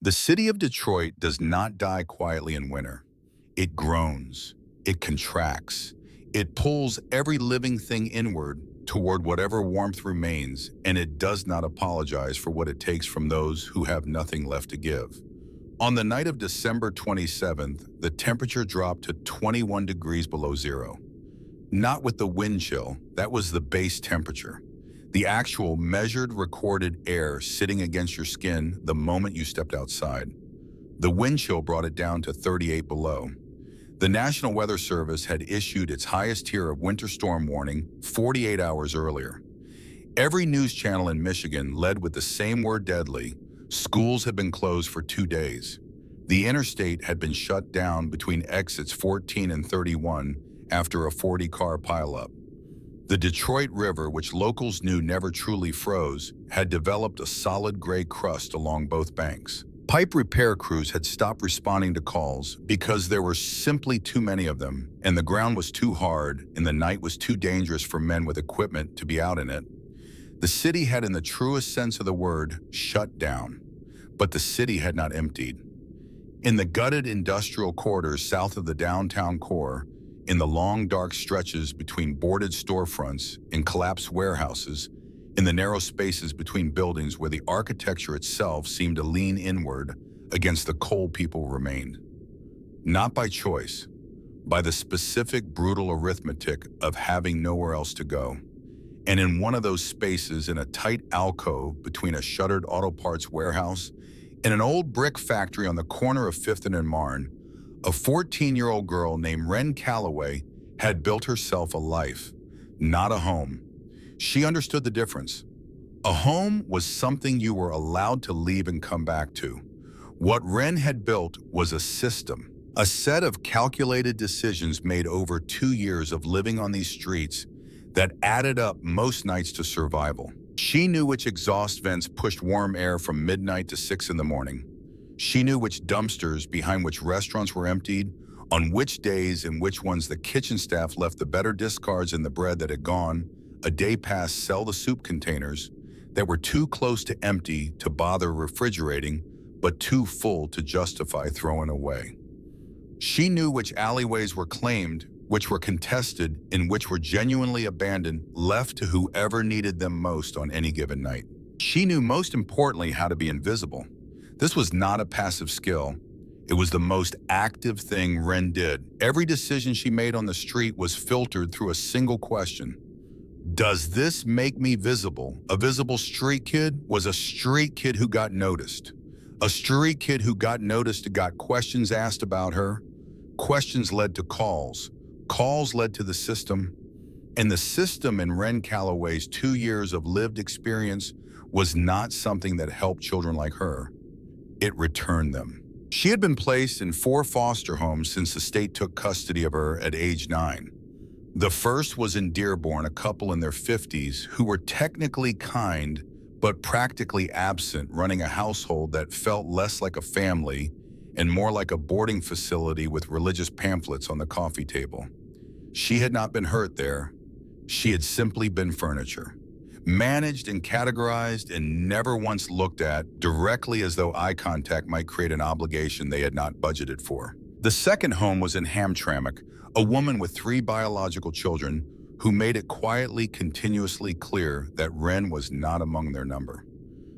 The city of Detroit does not die quietly in winter. It groans, it contracts, it pulls every living thing inward toward whatever warmth remains, and it does not apologize for what it takes from those who have nothing left to give. On the night of December 27th, the temperature dropped to 21 degrees below zero. Not with the wind chill, that was the base temperature. The actual measured recorded air sitting against your skin the moment you stepped outside. The wind chill brought it down to 38 below. The National Weather Service had issued its highest tier of winter storm warning 48 hours earlier. Every news channel in Michigan led with the same word deadly. Schools had been closed for 2 days. The interstate had been shut down between exits 14 and 31 after a 40-car pileup. The Detroit River, which locals knew never truly froze, had developed a solid gray crust along both banks. Pipe repair crews had stopped responding to calls because there were simply too many of them, and the ground was too hard and the night was too dangerous for men with equipment to be out in it. The city had, in the truest sense of the word, shut down, but the city had not emptied. In the gutted industrial quarters south of the downtown core, in the long dark stretches between boarded storefronts and collapsed warehouses, in the narrow spaces between buildings where the architecture itself seemed to lean inward against the cold people remained. Not by choice, by the specific brutal arithmetic of having nowhere else to go. And in one of those spaces, in a tight alcove between a shuttered auto parts warehouse and an old brick factory on the corner of 5th and Marne, a 14-year-old girl named Wren had built herself a life, not a home. She understood the difference. A home was something you were allowed to leave and come back to. What Wren had built was a system, a set of calculated decisions made over 2 years of living on these streets that added up most nights to survival. She knew which exhaust vents pushed warm air from midnight to 6 in the morning. She knew which dumpsters behind which restaurants were emptied, on which days and which ones the kitchen staff left the better discards in the bread that had gone a day past sell the soup containers that were too close to empty to bother refrigerating, but too full to justify throwing away. She knew which alleyways were claimed, which were contested, and which were genuinely abandoned, left to whoever needed them most on any given night. She knew, most importantly, how to be invisible. This was not a passive skill. It was the most active thing Wren did. Every decision she made on the street was filtered through a single question. Does this make me visible? A visible street kid was a street kid who got noticed. A street kid who got noticed got questions asked about her. Questions led to calls. Calls led to the system. And the system in Wren Calloway's 2 years of lived experience was not something that helped children like her. It returned them. She had been placed in 4 foster homes since the state took custody of her at age 9. The first was in Dearborn, a couple in their 50s who were technically kind but practically absent, running a household that felt less like a family and more like a boarding facility with religious pamphlets on the coffee table. She had not been hurt there. She had simply been furniture, managed and categorized and never once looked at, directly as though eye contact might create an obligation they had not budgeted for. The second home was in Hamtramck, a woman with 3 biological children who made it quietly, continuously clear that Wren was not among their number.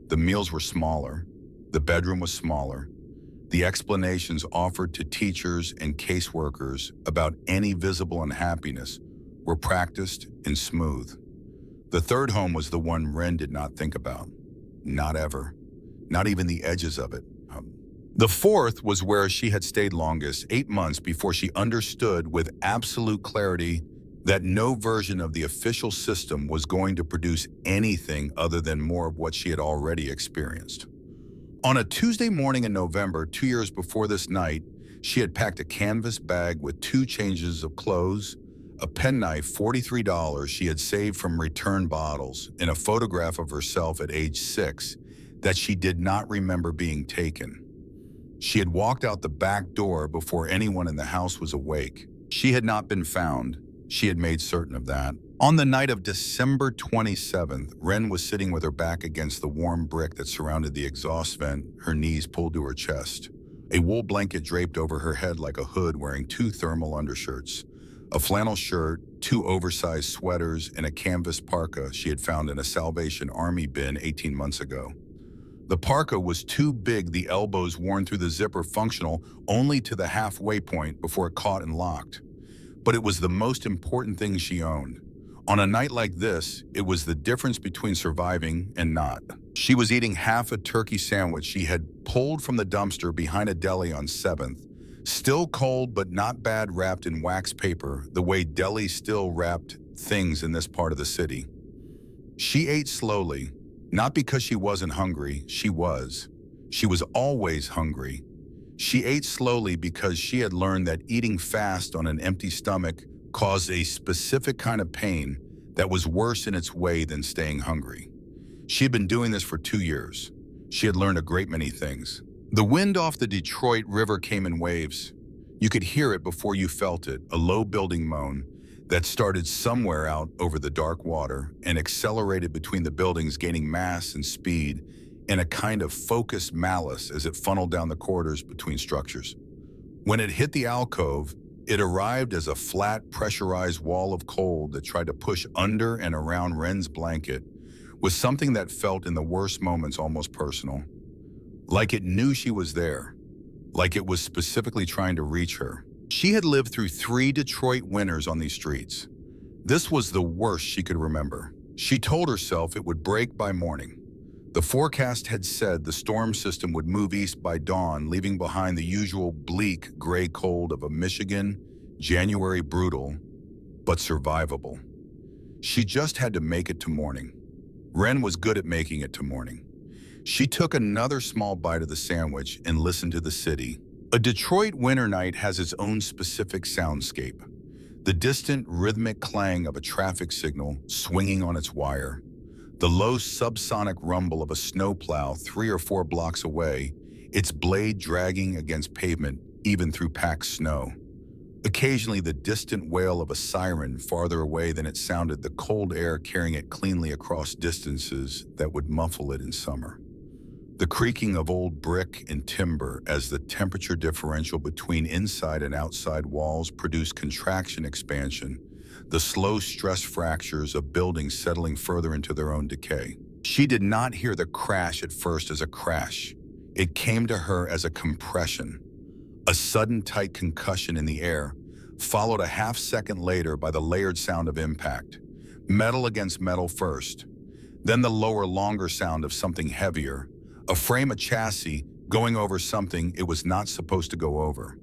The meals were smaller. The bedroom was smaller. The explanations offered to teachers and caseworkers about any visible unhappiness were practiced and smooth. The third home was the one Wren did not think about. Not ever. Not even the edges of it. The fourth was where she had stayed longest, 8 months before she understood with absolute clarity that no version of the official system was going to produce anything other than more of what she had already experienced. On a Tuesday morning in November, 2 years before this night, she had packed a canvas bag with 2 changes of clothes, a penknife, $43 she had saved from return bottles, and a photograph of herself at age 6 that she did not remember being taken. She had walked out the back door before anyone in the house was awake. She had not been found. She had made certain of that. On the night of December 27th, Wren was sitting with her back against the warm brick that surrounded the exhaust vent, her knees pulled to her chest. A wool blanket draped over her head like a hood, wearing two thermal undershirts, a flannel shirt, two oversized sweaters, and a canvas parka she had found in a Salvation Army bin 18 months ago. The parka was too big, the elbows worn through the zipper functional only to the halfway point before it caught and locked. But it was the most important thing she owned. On a night like this, it was the difference between surviving and not. She was eating half a turkey sandwich she had pulled from the dumpster behind a deli on 7th, still cold but not bad, wrapped in wax paper, the way delis still wrapped things in this part of the city. She ate slowly, not because she wasn't hungry, she was. She was always hungry. She ate slowly because she had learned that eating fast on an empty stomach caused a specific kind of pain that was worse in its way than staying hungry. She had been doing this for 2 years. She had learned a great many things. The wind off the Detroit River came in waves. You could hear it before you felt it, a low building moan that started somewhere out over the dark water and accelerated between the buildings, gaining mass and speed in a kind of focused malice as it funneled down the corridors between structures. When it hit the alcove, it arrived as a flat, pressurized wall of cold that tried to push under and around Wren's blanket with something that felt in the worst moments almost personal. Like it knew she was there, like it was specifically trying to reach her. She had lived through 3 Detroit winters on these streets. This was the worst she could remember. She told herself it would break by morning. The forecast had said the storm system would move east by dawn, leaving behind the usual bleak gray cold of a Michigan January, brutal but survivable. She just had to make it to morning. Wren was good at making it to morning. She took another small bite of the sandwich and listened to the city. A Detroit winter night has its own specific soundscape. The distant rhythmic clang of a traffic signal swinging on its wire. The low subsonic rumble of a snowplow 3 or 4 blocks away, its blade dragging against pavement even through packed snow. Occasionally the distant wail of a siren farther away than it sounded, the cold air carrying it cleanly across distances that would muffle it in summer. The creaking of old brick and timber as the temperature differential between inside and outside walls produced contraction expansion, the slow stress fractures of buildings settling further into their own decay. She did not hear the crash at first as a crash. It came to her as a compression, a sudden tight concussion in the air, followed a half second later by the layered sound of impact. Metal against metal first, then the lower, longer sound of something heavier, a frame of chassis going over something it was not supposed to go over.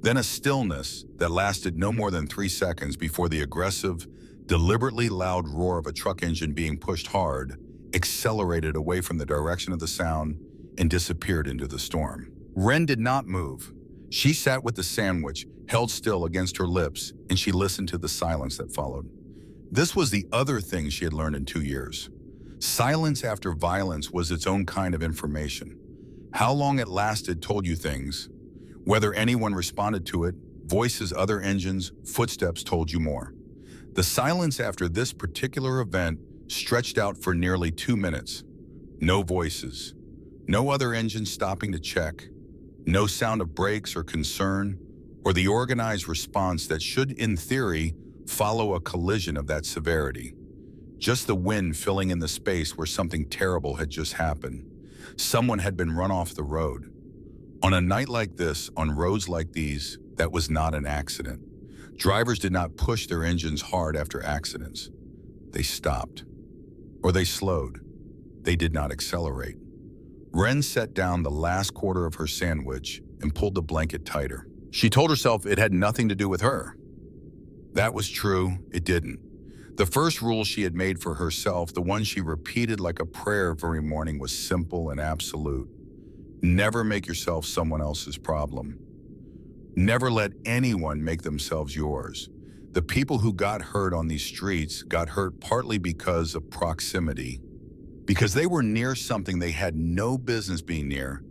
Then a stillness that lasted no more than 3 seconds before the aggressive, deliberately loud roar of a truck engine being pushed hard accelerated away from the direction of the sound and disappeared into the storm. Wren did not move. She sat with the sandwich held still against her lips, and she listened to the silence that followed. This was the other thing she had learned in 2 years. Silence after violence was its own kind of information. How long it lasted told you things. Whether anyone responded to it, voices, other engines, footsteps told you more. The silence after this particular event stretched out for nearly 2 minutes. No voices, no other engines stopping to check, no sound of brakes or concern, or the organized response that should, in theory, follow a collision of that severity. Just the wind filling in the space where something terrible had just happened. Someone had been run off the road. On a night like this, on roads like these, that was not an accident. Drivers did not push their engines hard after accidents. They stopped. Or they slowed. They did not accelerate. Wren set down the last quarter of her sandwich and pulled the blanket tighter. She told herself it had nothing to do with her. That was true, it didn't. The first rule she had made for herself, the one she repeated like a prayer every morning, was simple and absolute. Never make yourself someone else's problem. Never let anyone make themselves yours. The people who got hurt on these streets got hurt partly because of proximity, because they were near something they had no business being near,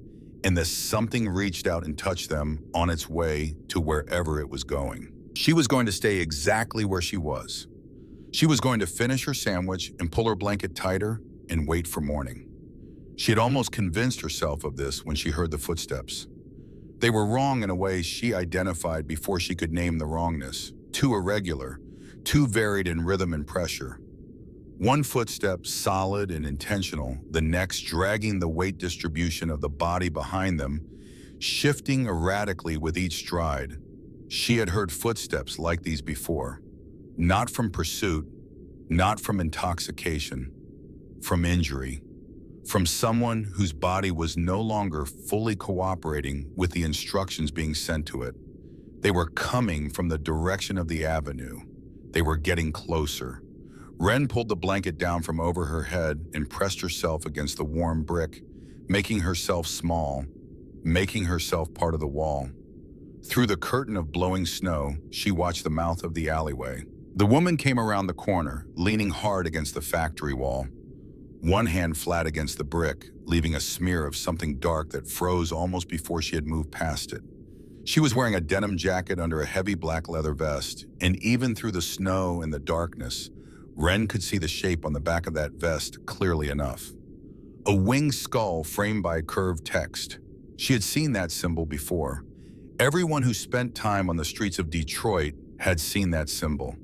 and the something reached out and touched them on its way to wherever it was going. She was going to stay exactly where she was. She was going to finish her sandwich and pull her blanket tighter and wait for morning. She had almost convinced herself of this when she heard the footsteps. They were wrong in a way she identified before she could name the wrongness. Too irregular, too varied in rhythm and pressure. One footstep solid and intentional, the next dragging the weight distribution of the body behind them, shifting erratically with each stride. She had heard footsteps like these before. Not from pursuit, not from intoxication, from injury. From someone whose body was no longer fully cooperating with the instructions being sent to it. They were coming from the direction of the avenue. They were getting closer. Wren pulled the blanket down from over her head and pressed herself against the warm brick, making herself small, making herself part of the wall. Through the curtain of blowing snow, she watched the mouth of the alleyway. The woman came around the corner, leaning hard against the factory wall. One hand flat against the brick, leaving a smear of something dark that froze almost before she had moved past it. She was wearing a denim jacket under a heavy black leather vest, and even through the snow and the darkness, Wren could see the shape on the back of that vest clearly enough. A winged skull framed by curved text. She had seen that symbol before. Everyone who spent time on the streets of Detroit had seen that symbol.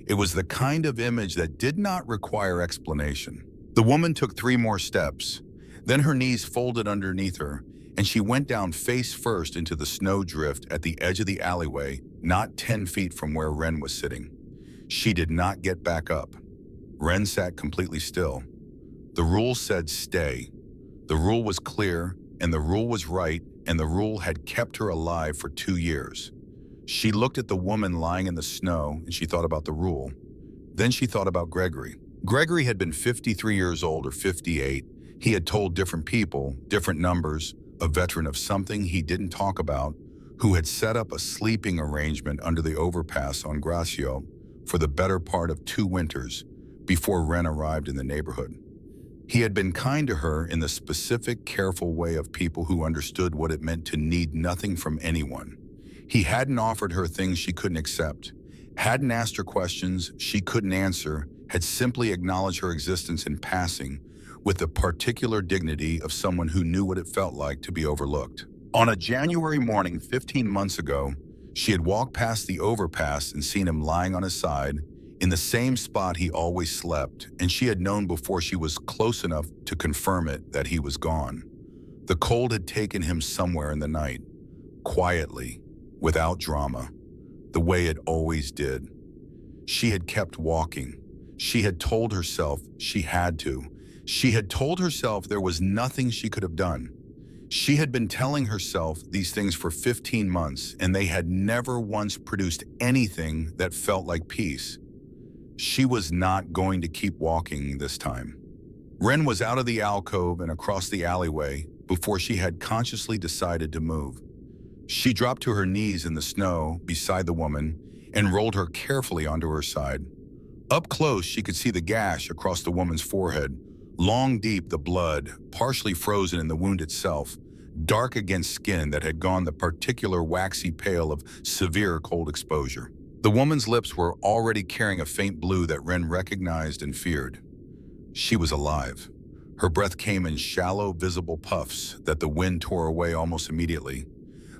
It was the kind of image that did not require explanation. The woman took 3 more steps. Then her knees folded underneath her, and she went down face first into the snow drift at the edge of the alleyway, not 10 feet from where Wren was sitting. She did not get back up. Wren sat completely still. The rule said stay. The rule was clear, and the rule was right, and the rule had kept her alive for 2 years. She looked at the woman lying in the snow, and she thought about the rule. Then she thought about Gregory. Gregory had been 53 years old or 58. He had told different people, different numbers, a veteran of something he didn't talk about, who had set up a sleeping arrangement under the overpass on Gracio for the better part of 2 winters before Wren arrived in the neighborhood. He had been kind to her in the specific, careful way of people who understood what it meant to need nothing from anyone. He hadn't offered her things she couldn't accept, hadn't asked her questions she couldn't answer, had simply acknowledged her existence in passing with the particular dignity of someone who knew what it felt like to be overlooked. On a January morning 15 months ago, she had walked past the overpass and seen him lying on his side in the same spot he always slept, and she had known before she was close enough to confirm it that he was gone. The cold had taken him somewhere in the night, quietly, without drama, the way it always did. She had kept walking. She had told herself she had to. She had told herself there was nothing she could have done. She had been telling herself these things for 15 months, and they had never once produced anything that felt like peace. She was not going to keep walking this time. Wren was out of the alcove and across the alleyway before she had consciously decided to move. She dropped to her knees in the snow beside the woman and rolled her carefully onto her side. Up close, she could see the gash across the woman's forehead, long deep the blood, partially frozen in the wound itself, dark against skin that had gone the particular waxy pale of severe cold exposure. The woman's lips were already carrying a faint blue that Wren recognized and feared. She was alive. Her breath came in shallow, visible puffs that the wind tore away almost immediately.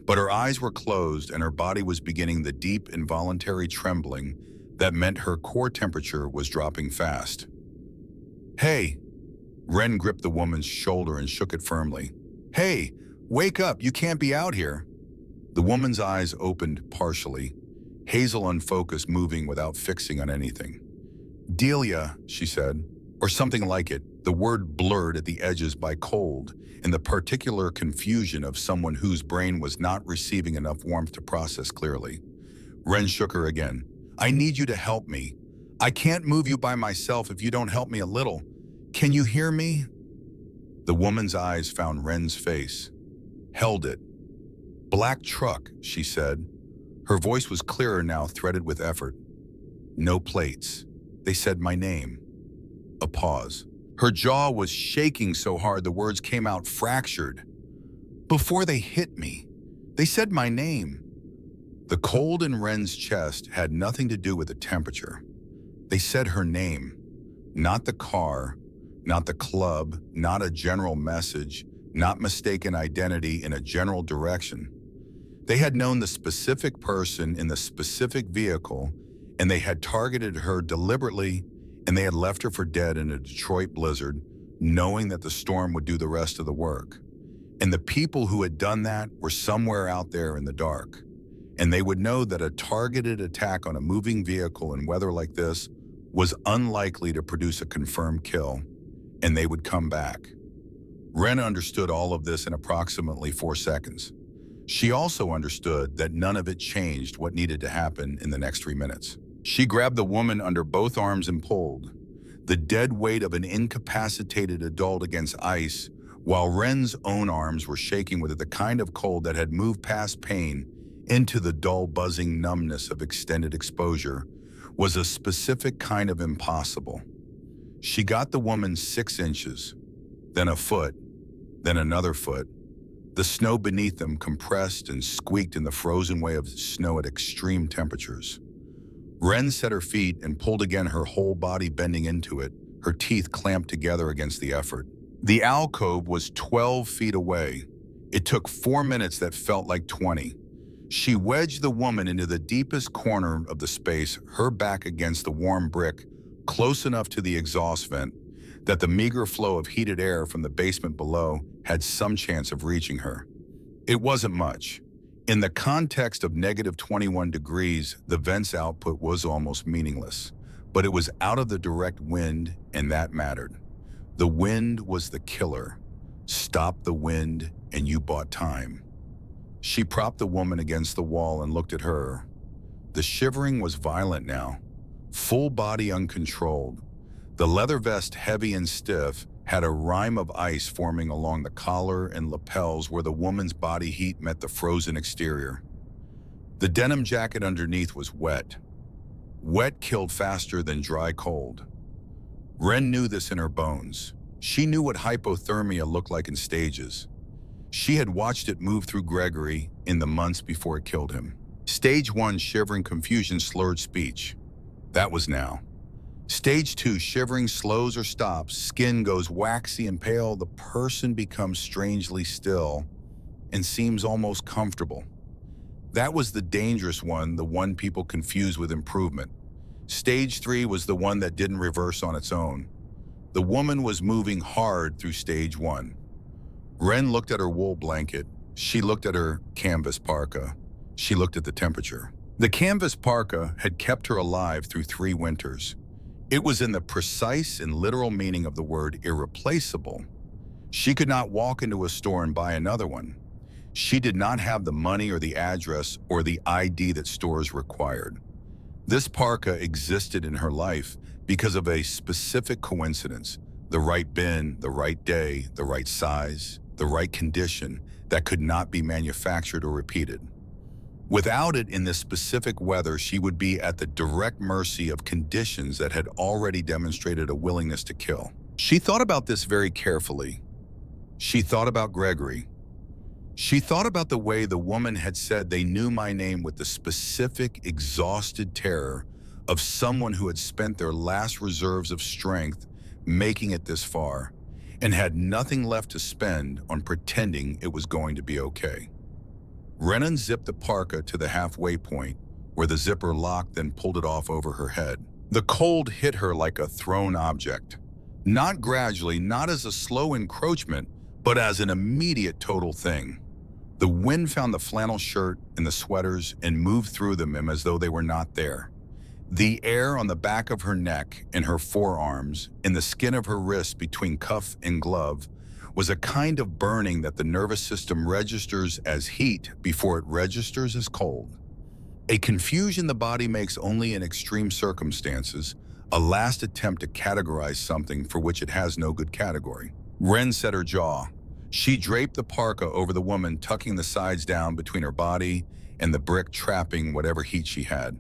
But her eyes were closed and her body was beginning the deep, involuntary trembling that meant her core temperature was dropping fast. "Hey!" Wren gripped the woman's shoulder and shook it firmly. "Hey, wake up, you can't be out here." The woman's eyes opened partially, hazel unfocused, moving without fixing on anything. "Delia," she said, or something like it, the word blurred at the edges by cold and the particular confusion of someone whose brain was not receiving enough warmth to process clearly. Wren shook her again. "I need you to help me. I can't move you by myself if you don't help me a little. Can you hear me?" The woman's eyes found Wren's face, held it. "Black truck," she said. Her voice was clearer now, threaded with effort. "No plates. They said my name." A pause. Her jaw was shaking so hard the words came out fractured. "Before they hit me, they said my name." The cold in Wren's chest had nothing to do with the temperature. They said her name, not the car, not the club, not a general message, not mistaken identity in a general direction. They had known the specific person in the specific vehicle, and they had targeted her deliberately, and they had left her for dead in a Detroit blizzard, knowing that the storm would do the rest of the work. And the people who had done that were somewhere out there in the dark. And they would know that a targeted attack on a moving vehicle in weather like this was unlikely to produce a confirmed kill, and they would come back. Wren understood all of this in approximately 4 seconds. She also understood that none of it changed what needed to happen in the next 3 minutes. She grabbed the woman under both arms and pulled, the dead weight of an incapacitated adult against ice, while Wren's own arms were shaking with the kind of cold that had moved past pain into the dull buzzing numbness of extended exposure, was a specific kind of impossible. She got the woman 6 inches, then a foot, then another foot. The snow beneath them compressed and squeaked in the frozen way of snow at extreme temperatures. Wren set her feet and pulled again, her whole body bending into it, her teeth clamped together against the effort. The alcove was 12 feet away. It took 4 minutes that felt like 20. She wedged the woman into the deepest corner of the space, her back against the warm brick, close enough to the exhaust vent that the meager flow of heated air from the basement below had some chance of reaching her. It wasn't much. In the context of negative 21 degrees, the vent's output was almost meaningless, but it was out of the direct wind, and that mattered. The wind was the killer. Stop the wind, and you bought time. She propped the woman against the wall and looked at her. The shivering was violent now, full body uncontrolled. The leather vest, heavy and stiff, had a rime of ice forming along the collar and lapels where the woman's body heat met the frozen exterior. The denim jacket underneath was wet. Wet killed faster than dry cold. Wren knew this in her bones. She knew what hypothermia looked like in stages. She had watched it move through Gregory in the months before it killed him. Stage 1, shivering, confusion, slurred speech. That was now. Stage 2, shivering, slows or stops, skin goes waxy and pale, the person becomes strangely still and seems almost comfortable. That was the dangerous one, the one people confuse with improvement. Stage 3 was the one that didn't reverse on its own. The woman was moving hard through stage 1. Wren looked at her wool blanket. She looked at her canvas parka. She looked at the temperature. The canvas parka had kept her alive through 3 winters. It was in the precise and literal meaning of the word irreplaceable. She could not walk into a store and buy another one. She did not have the money or the address or the ID that stores required. This parka existed in her life because of a specific coincidence: the right bin, the right day, the right size, the right condition that could not be manufactured or repeated. Without it in this specific weather, she would be at the direct mercy of conditions that had already demonstrated a willingness to kill. She thought about this very carefully. She thought about Gregory. She thought about the way the woman had said they knew my name with the specific, exhausted terror of someone who had spent their last reserves of strength making it this far and had nothing left to spend on pretending it was going to be okay. Wren unzipped the parka to the halfway point, where the zipper locked, then pulled it off over her head. The cold hit her like a thrown object. Not gradually, not as a slow encroachment, but as an immediate total thing. The wind found the flannel shirt and the sweaters and moved through them as though they were not there. The air on the back of her neck and her forearms, and the skin of her wrists between cuff and glove, was a kind of burning that the nervous system registers as heat before it registers as cold. A confusion the body makes only in extreme circumstances, a last attempt to categorize something for which it has no good category. Wren set her jaw. She draped the parka over the woman, tucking the sides down between her body and the brick, trapping whatever heat she had.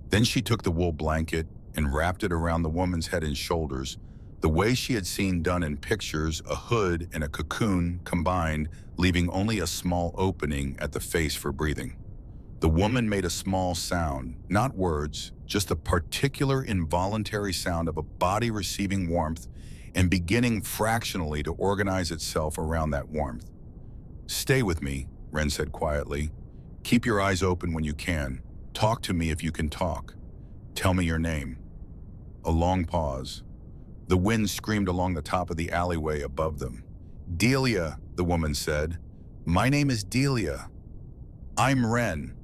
Then she took the wool blanket and wrapped it around the woman's head and shoulders, the way she had seen done in pictures, a hood and a cocoon combined, leaving only a small opening at the face for breathing. The woman made a small sound, not words, just a particular involuntary sound of a body receiving warmth and beginning fractionally to organize itself around that warmth. "Stay with me," Wren said quietly. "Keep your eyes open when you can. Talk to me if you can talk. Tell me your name." A long pause. The wind screamed along the top of the alleyway above them. "Delia," the woman said. "My name is Delia." "I'm Wren."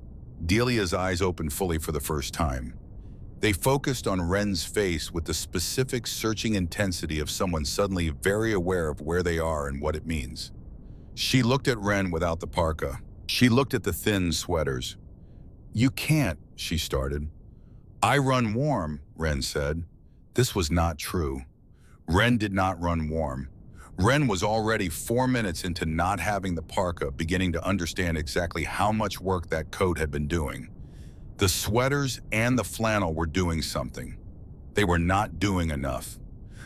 Delia's eyes opened fully for the first time. They focused on Wren's face with the specific searching intensity of someone suddenly very aware of where they are and what it means. She looked at Wren without the parka. She looked at the thin sweaters. "You can't," she started. "I run warm," Wren said. This was not true. Wren did not run warm. Wren was already 4 minutes into not having the parka, beginning to understand exactly how much work that coat had been doing. The sweaters and the flannel were doing something. They were not doing enough.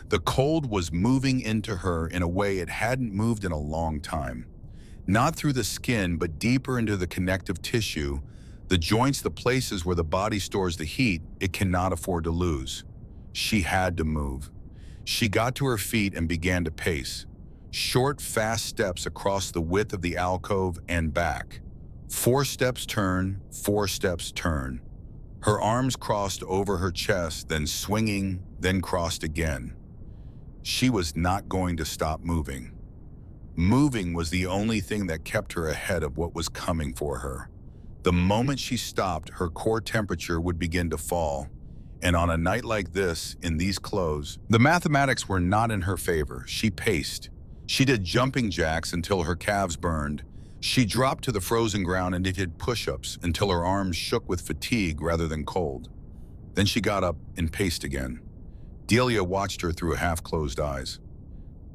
The cold was moving into her in a way it hadn't moved in a long time. Not through the skin, but deeper into the connective tissue, the joints, the places where the body stores the heat it cannot afford to lose. She had to move. She got to her feet and began to pace. Short, fast steps across the width of the alcove and back. 4 steps turn, 4 steps turn. Her arms crossed over her chest, then swinging, then crossed again. She was not going to stop moving. Moving was the only thing that kept her ahead of what was coming for her. The moment she stopped, her core temperature would begin to fall. And on a night like this, in these clothes, the mathematics were not in her favor. She paced. She did jumping jacks until her calves burned. She dropped to the frozen ground and did push-ups until her arms shook with fatigue rather than cold. Then she got up and paced again. Delia watched her through half-closed eyes.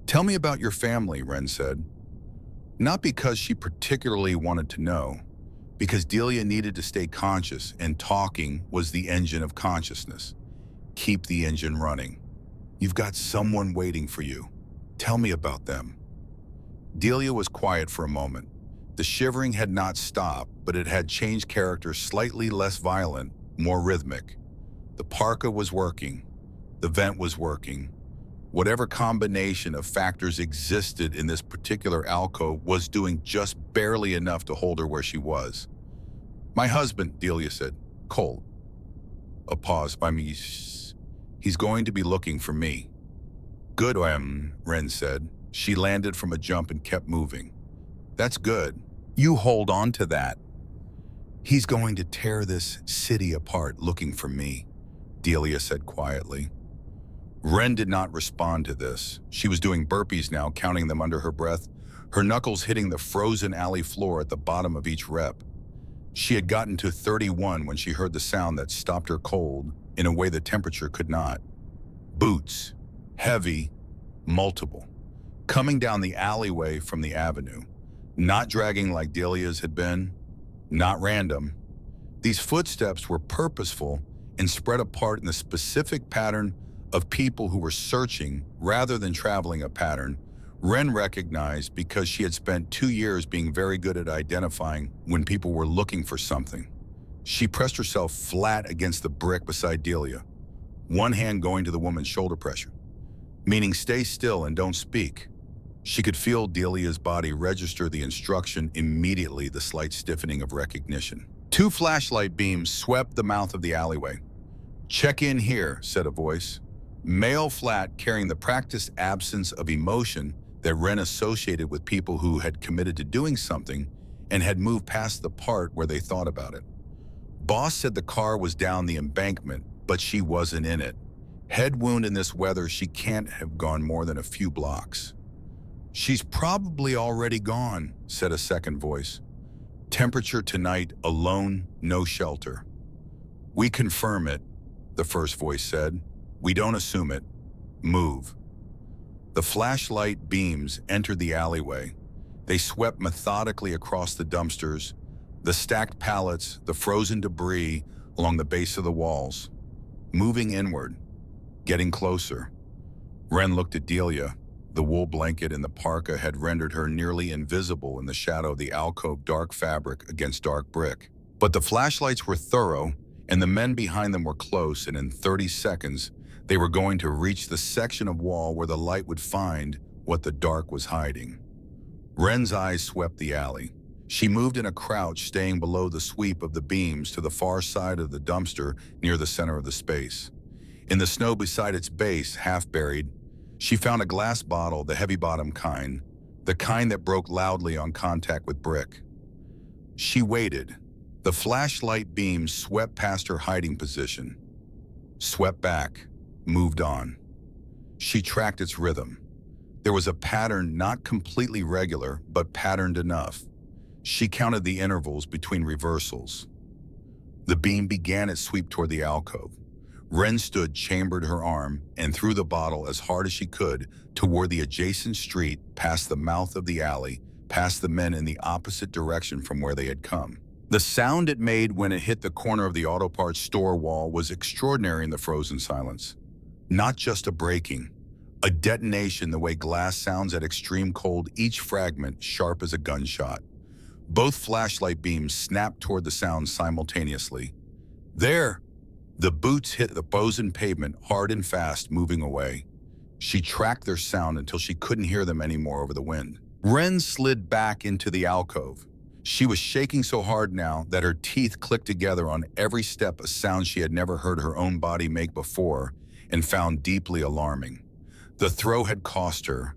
"Tell me about your family," Wren said. Not because she particularly wanted to know, because Delia needed to stay conscious, and talking was the engine of consciousness. Keep the engine running. "You've got someone waiting for you. Tell me about them." Delia was quiet for a moment. The shivering had not stopped, but it had changed character, slightly less violent, more rhythmic. The parka was working. The vent was working. Whatever combination of factors existed in this particular alcove was doing just barely enough to hold her where she was. "My husband," Delia said. "Colt." A pause. He's going to be looking for me." "Good, Wren said. She landed from a jump and kept moving. "That's good. You hold on to that." "He's going to tear this city apart looking for me," Delia said quietly. Wren did not respond to this. She was doing burpees now, counting them under her breath, her knuckles hitting the frozen alley floor at the bottom of each rep. She had gotten to 31 when she heard the sound that stopped her cold in a way the temperature could not. Boots. Heavy. Multiple. Coming down the alleyway from the avenue. Not dragging like Delia's had been. Not random. These footsteps were purposeful and spread apart in the specific pattern of people who were searching rather than traveling, a pattern Wren recognized because she had spent 2 years being very good at identifying when people were looking for something. She pressed herself flat against the brick beside Delia, one hand going to the woman's shoulder pressure, meaning stay still and don't speak. She could feel Delia's body register the instruction immediately, the slight stiffening of recognition. 2 flashlight beams swept the mouth of the alleyway. "Check in here," said a voice. Male, flat, carrying the practiced absence of emotion that Wren associated with people who had committed to doing something and had moved past the part where they thought about it. Boss said the car was down the embankment, but she wasn't in it. Head wound in this weather, she can't have gone more than a few blocks. "She's probably already gone," said a second voice. "Temperature tonight, alone, no shelter." "We confirm it," the first voice said. "We don't assume it. Move." The flashlight beams entered the alleyway. They swept methodically across the dumpsters, the stacked pallets, the frozen debris along the base of the walls. Moving inward, getting closer. Wren looked at Delia. The wool blanket in the parka had rendered her nearly invisible in the shadow of the alcove, dark fabric against dark brick. But the flashlights were thorough, and the men behind them were close, and in 30 seconds, they were going to reach the section of wall where the light would find what the dark was hiding. Wren's eyes swept the alley. She moved in a crouch, staying below the sweep of the beams to the far side of the dumpster near the center of the space. In the snow beside its base, half buried, she found a glass bottle, the heavy-bottom kind, the kind that broke loudly on contact with brick. She waited. The flashlight beams swept past her hiding position, swept back, moved on. She tracked its rhythm. There was a pattern not completely regular, but patterned enough. She counted the intervals between reversals. The beam began its sweep toward the alcove. Wren stood, chambered her arm, and threw the bottle as hard as she could toward the adjacent street, past the mouth of the alley, past the men in the opposite direction from where they had come. The sound it made when it hit the corner of the auto parts store wall was extraordinary in the frozen silence. Not just a breaking, a detonation the way glass sounds at extreme cold, each fragment sharp as a gunshot. Both flashlight beams snapped toward the sound simultaneously. There! The boots hit the frozen pavement hard and fast, moving away. She tracked their sound until she couldn't hear them anymore over the wind. Wren slid back into the alcove. She was shaking so hard now that her teeth clicked together on every step, a sound she had never heard her own body make before and found deeply alarming. The throw had cost her.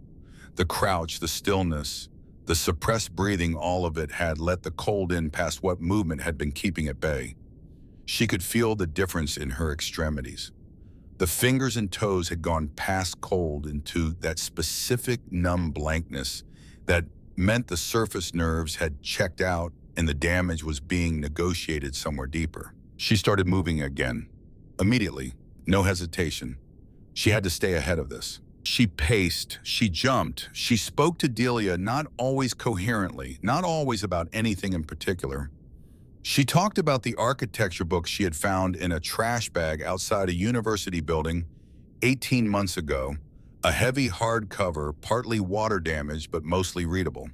The crouch, the stillness, the suppressed breathing, all of it had let the cold in past what movement had been keeping at bay. She could feel the difference in her extremities. The fingers and toes had gone past cold into that specific numb blankness that meant the surface nerves had checked out and the damage was being negotiated somewhere deeper. She started moving again. Immediately, no hesitation. She had to stay ahead of this. She paced, she jumped, she spoke to Delia, not always coherently, not always about anything in particular. She talked about the architecture book she had found in a trash bag outside a university building 18 months ago, a heavy hardcover, partly water damaged but mostly readable.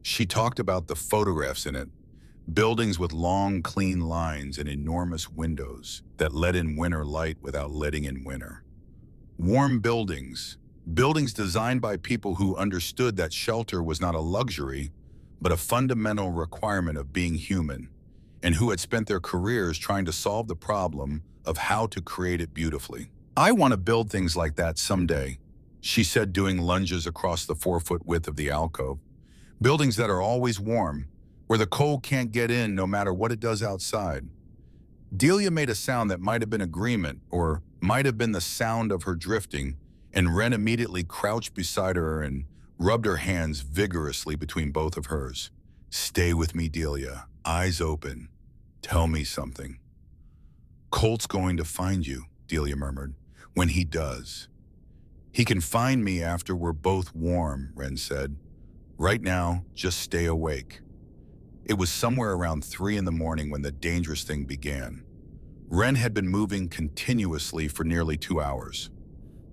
She talked about the photographs in it, buildings with long, clean lines and enormous windows that let in winter light without letting in winter. Warm buildings, buildings designed by people who understood that shelter was not a luxury, but a fundamental requirement of being human, and who had spent their careers trying to solve the problem of how to create it beautifully. "I want to build things like that someday," she said, doing lunges across the 4-foot width of the alcove. "Buildings that are always warm, where the cold can't get in no matter what it does outside." Delia made a sound that might have been agreement, or might have been the sound of her drifting, and Wren immediately crouched beside her and rubbed her hands vigorously between both of hers. "Stay with me, Delia. Eyes open. Tell me something." "Colt's going to find you," Delia murmured. "When he does." "He can find me after we're both warm," Wren said. "Right now, just stay awake." It was somewhere around 3 in the morning when the dangerous thing began. Wren had been moving continuously for nearly 2 hours.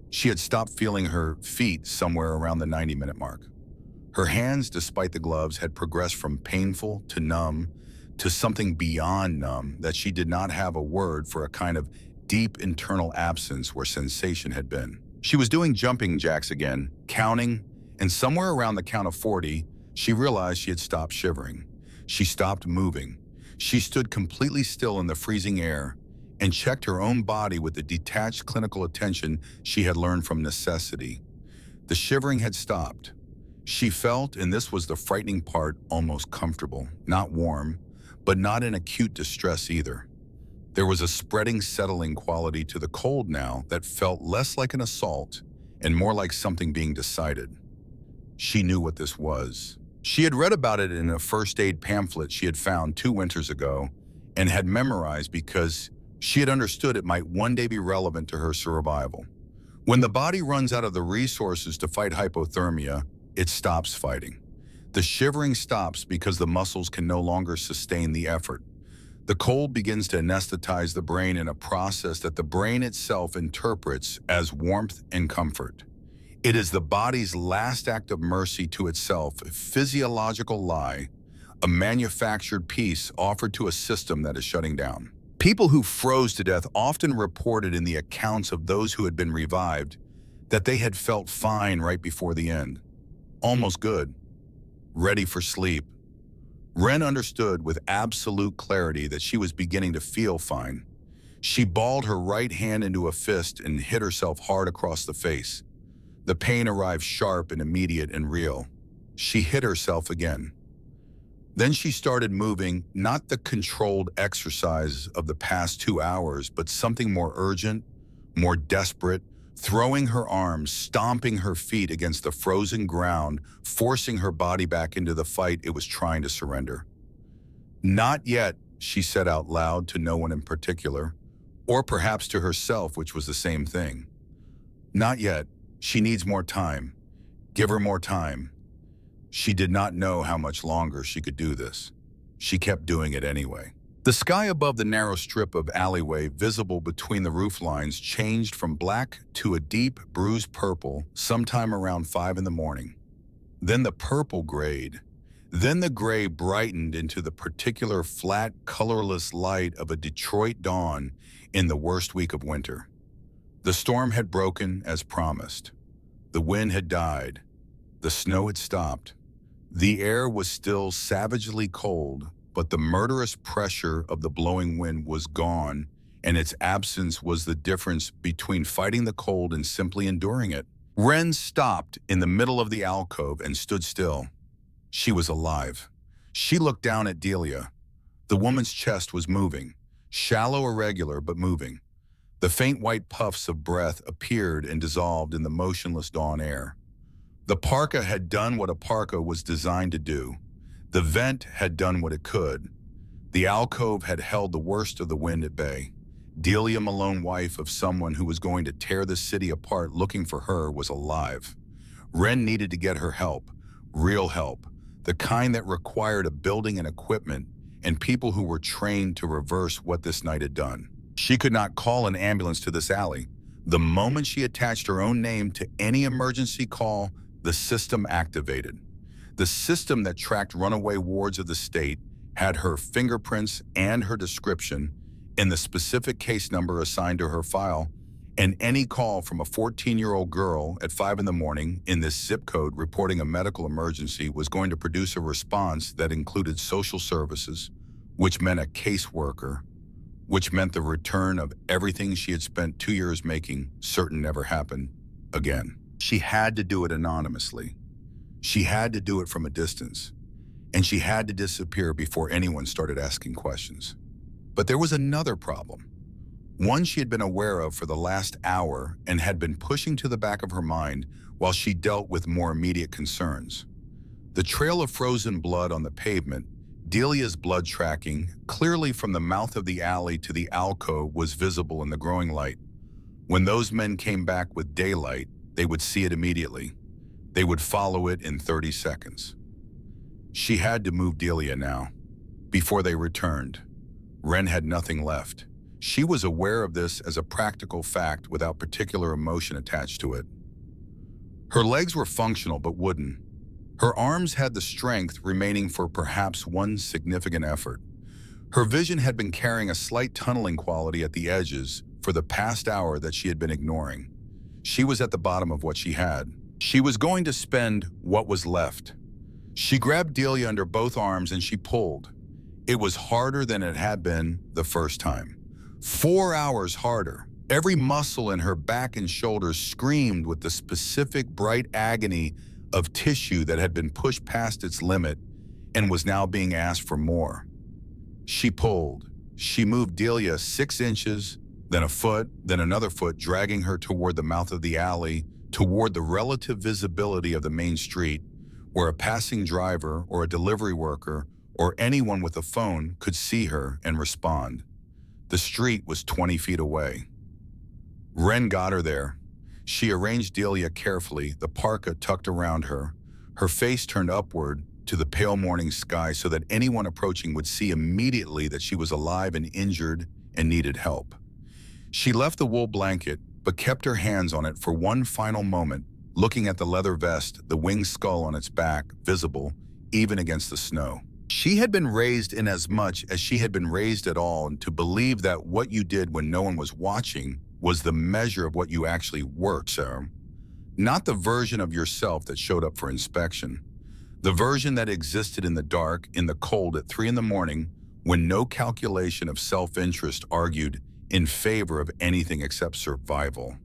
She had stopped feeling her feet somewhere around the 90-minute mark. Her hands, despite the gloves, had progressed from painful to numb to something beyond numb that she did not have a word for, a kind of deep internal absence where sensation had been. She was doing jumping jacks again, counting, and somewhere around the count of 40, she realized she had stopped shivering. She stopped moving. She stood completely still in the freezing air and checked her own body with the detached clinical attention she had learned from necessity. The shivering had stopped. She felt, and this was the frightening part, almost comfortable, not warm, but not in acute distress either. There was a spreading, settling quality to the cold now that felt less like an assault and more like something being decided. She knew what this was. She had read about it in a first aid pamphlet she had found 2 winters ago and had memorized because she had understood it might one day be relevant to her survival. When the body runs out of the resources to fight hypothermia, it stops fighting. The shivering stops because the muscles can no longer sustain the effort. The cold begins to anesthetize the brain in a process that the brain itself interprets as warmth and comfort. It is the body's last act of mercy to itself, a physiological lie, a manufactured piece offered to a system that is shutting down. People who froze to death often reported in the accounts of those who had been revived that they had felt fine right before the end, almost good, ready for sleep. Wren understood with absolute clarity that she was beginning to feel fine. She balled her right hand into a fist and hit herself hard across the face. The pain arrived sharp and immediate and real. She hit herself again. Then she started moving, not the controlled exercise of the past 2 hours, but something more urgent, more desperate, throwing her arms, stomping her feet against the frozen ground, forcing her body back into the fight it was trying to surrender. "Not yet," she said out loud to no one in particular, or perhaps to herself, which was the same thing. "Not yet. She needs more time. Give her more time." She did not know how much longer she could do this. She kept doing it anyway. The sky above the narrow strip of alleyway visible between the roof lines changed from black to a deep, bruised purple sometime around 5 in the morning. Then the purple grayed. Then the gray brightened into the particular flat, colorless light of a Detroit dawn in the worst week of winter. The storm had broken as promised. The wind had died. The snow had stopped. The air was still savagely cold, but the murderous pressure of the blowing wind was gone, and its absence was the difference between fighting the cold and simply enduring it. Wren stopped in the middle of the alcove and stood still. She was alive. She looked down at Delia. The woman's chest was moving, shallow, irregular, but moving. The faint white puffs of breath appeared and dissolved in the motionless dawn air. The parka had done what a parka was designed to do. The vent had done what it could. The alcove had held the worst of the wind at bay. Delia Malone, wife of someone who was going to tear the city apart looking for her, was alive. Wren needed to get her help, real help, the kind that required a building and equipment and people who were trained to reverse what this night had done. She could not call an ambulance to this alley. The moment she attached her own name to any emergency call, the system activated. The system that tracked runaway wards of the state had her fingerprints and her description and the specific case number assigned to her file, and any call from a 14-year-old girl at 5 in the morning in this zip code reporting a medical emergency was going to produce a response that included social services, which meant a caseworker, which meant the return of everything she had spent 2 years making certain never happened again. She had to do it anonymously. She had to do it from a distance, and she had to disappear before anyone started asking questions. But there was another problem, one she had been aware of for the last hour and had been pushing to the back of her mind while she dealt with more immediate concerns. The trail of frozen blood on the pavement, Delia's blood tracking, clearly from the mouth of the alley to the alcove, was visible in the growing light. When those men came back with daylight, they would see it immediately. They would follow it in 30 seconds. She had to move Delia now. Before they returned, Wren had nothing left. She was aware of this as a practical fact without particular emotion attached to it. Her legs were functional but wooden. Her arms had the strength remaining for perhaps one significant effort. Her vision had been carrying a slight tunneling quality at the edges for the past hour that she had been ignoring. She was at the bottom of what she had. She was going to spend what was left. She grabbed Delia under both arms and she pulled. It was harder than it had been the first time. 4 hours harder. Every muscle in her back and shoulders screamed with the specific bright agony of tissue that had been pushed past its limit and was now being asked for more. She pulled. She moved Delia 6 inches, then a foot, then another foot, dragging her toward the mouth of the alley, toward the relative visibility of the main street, where a passing driver or a delivery worker or anyone with a phone could see her and respond. The street was 20 feet away. Wren got her there. She arranged Delia carefully, the parka tucked around her, her face turned upward to the pale morning sky so that anyone approaching would see immediately that she was alive and injured and needed help. She left the wool blanket, but kept her hands on it for one final moment, looking at the leather vest, the winged skull on its back, visible even against the snow. She had been raised in as much as she had been raised at all to believe that what you did when no one was watching was the measure of what you actually were, sir. Not the version of yourself that showed up for inspection. The version that existed in the dark, in the cold at 3 in the morning, when no calculation of self-interest argued in favor of anything except survival.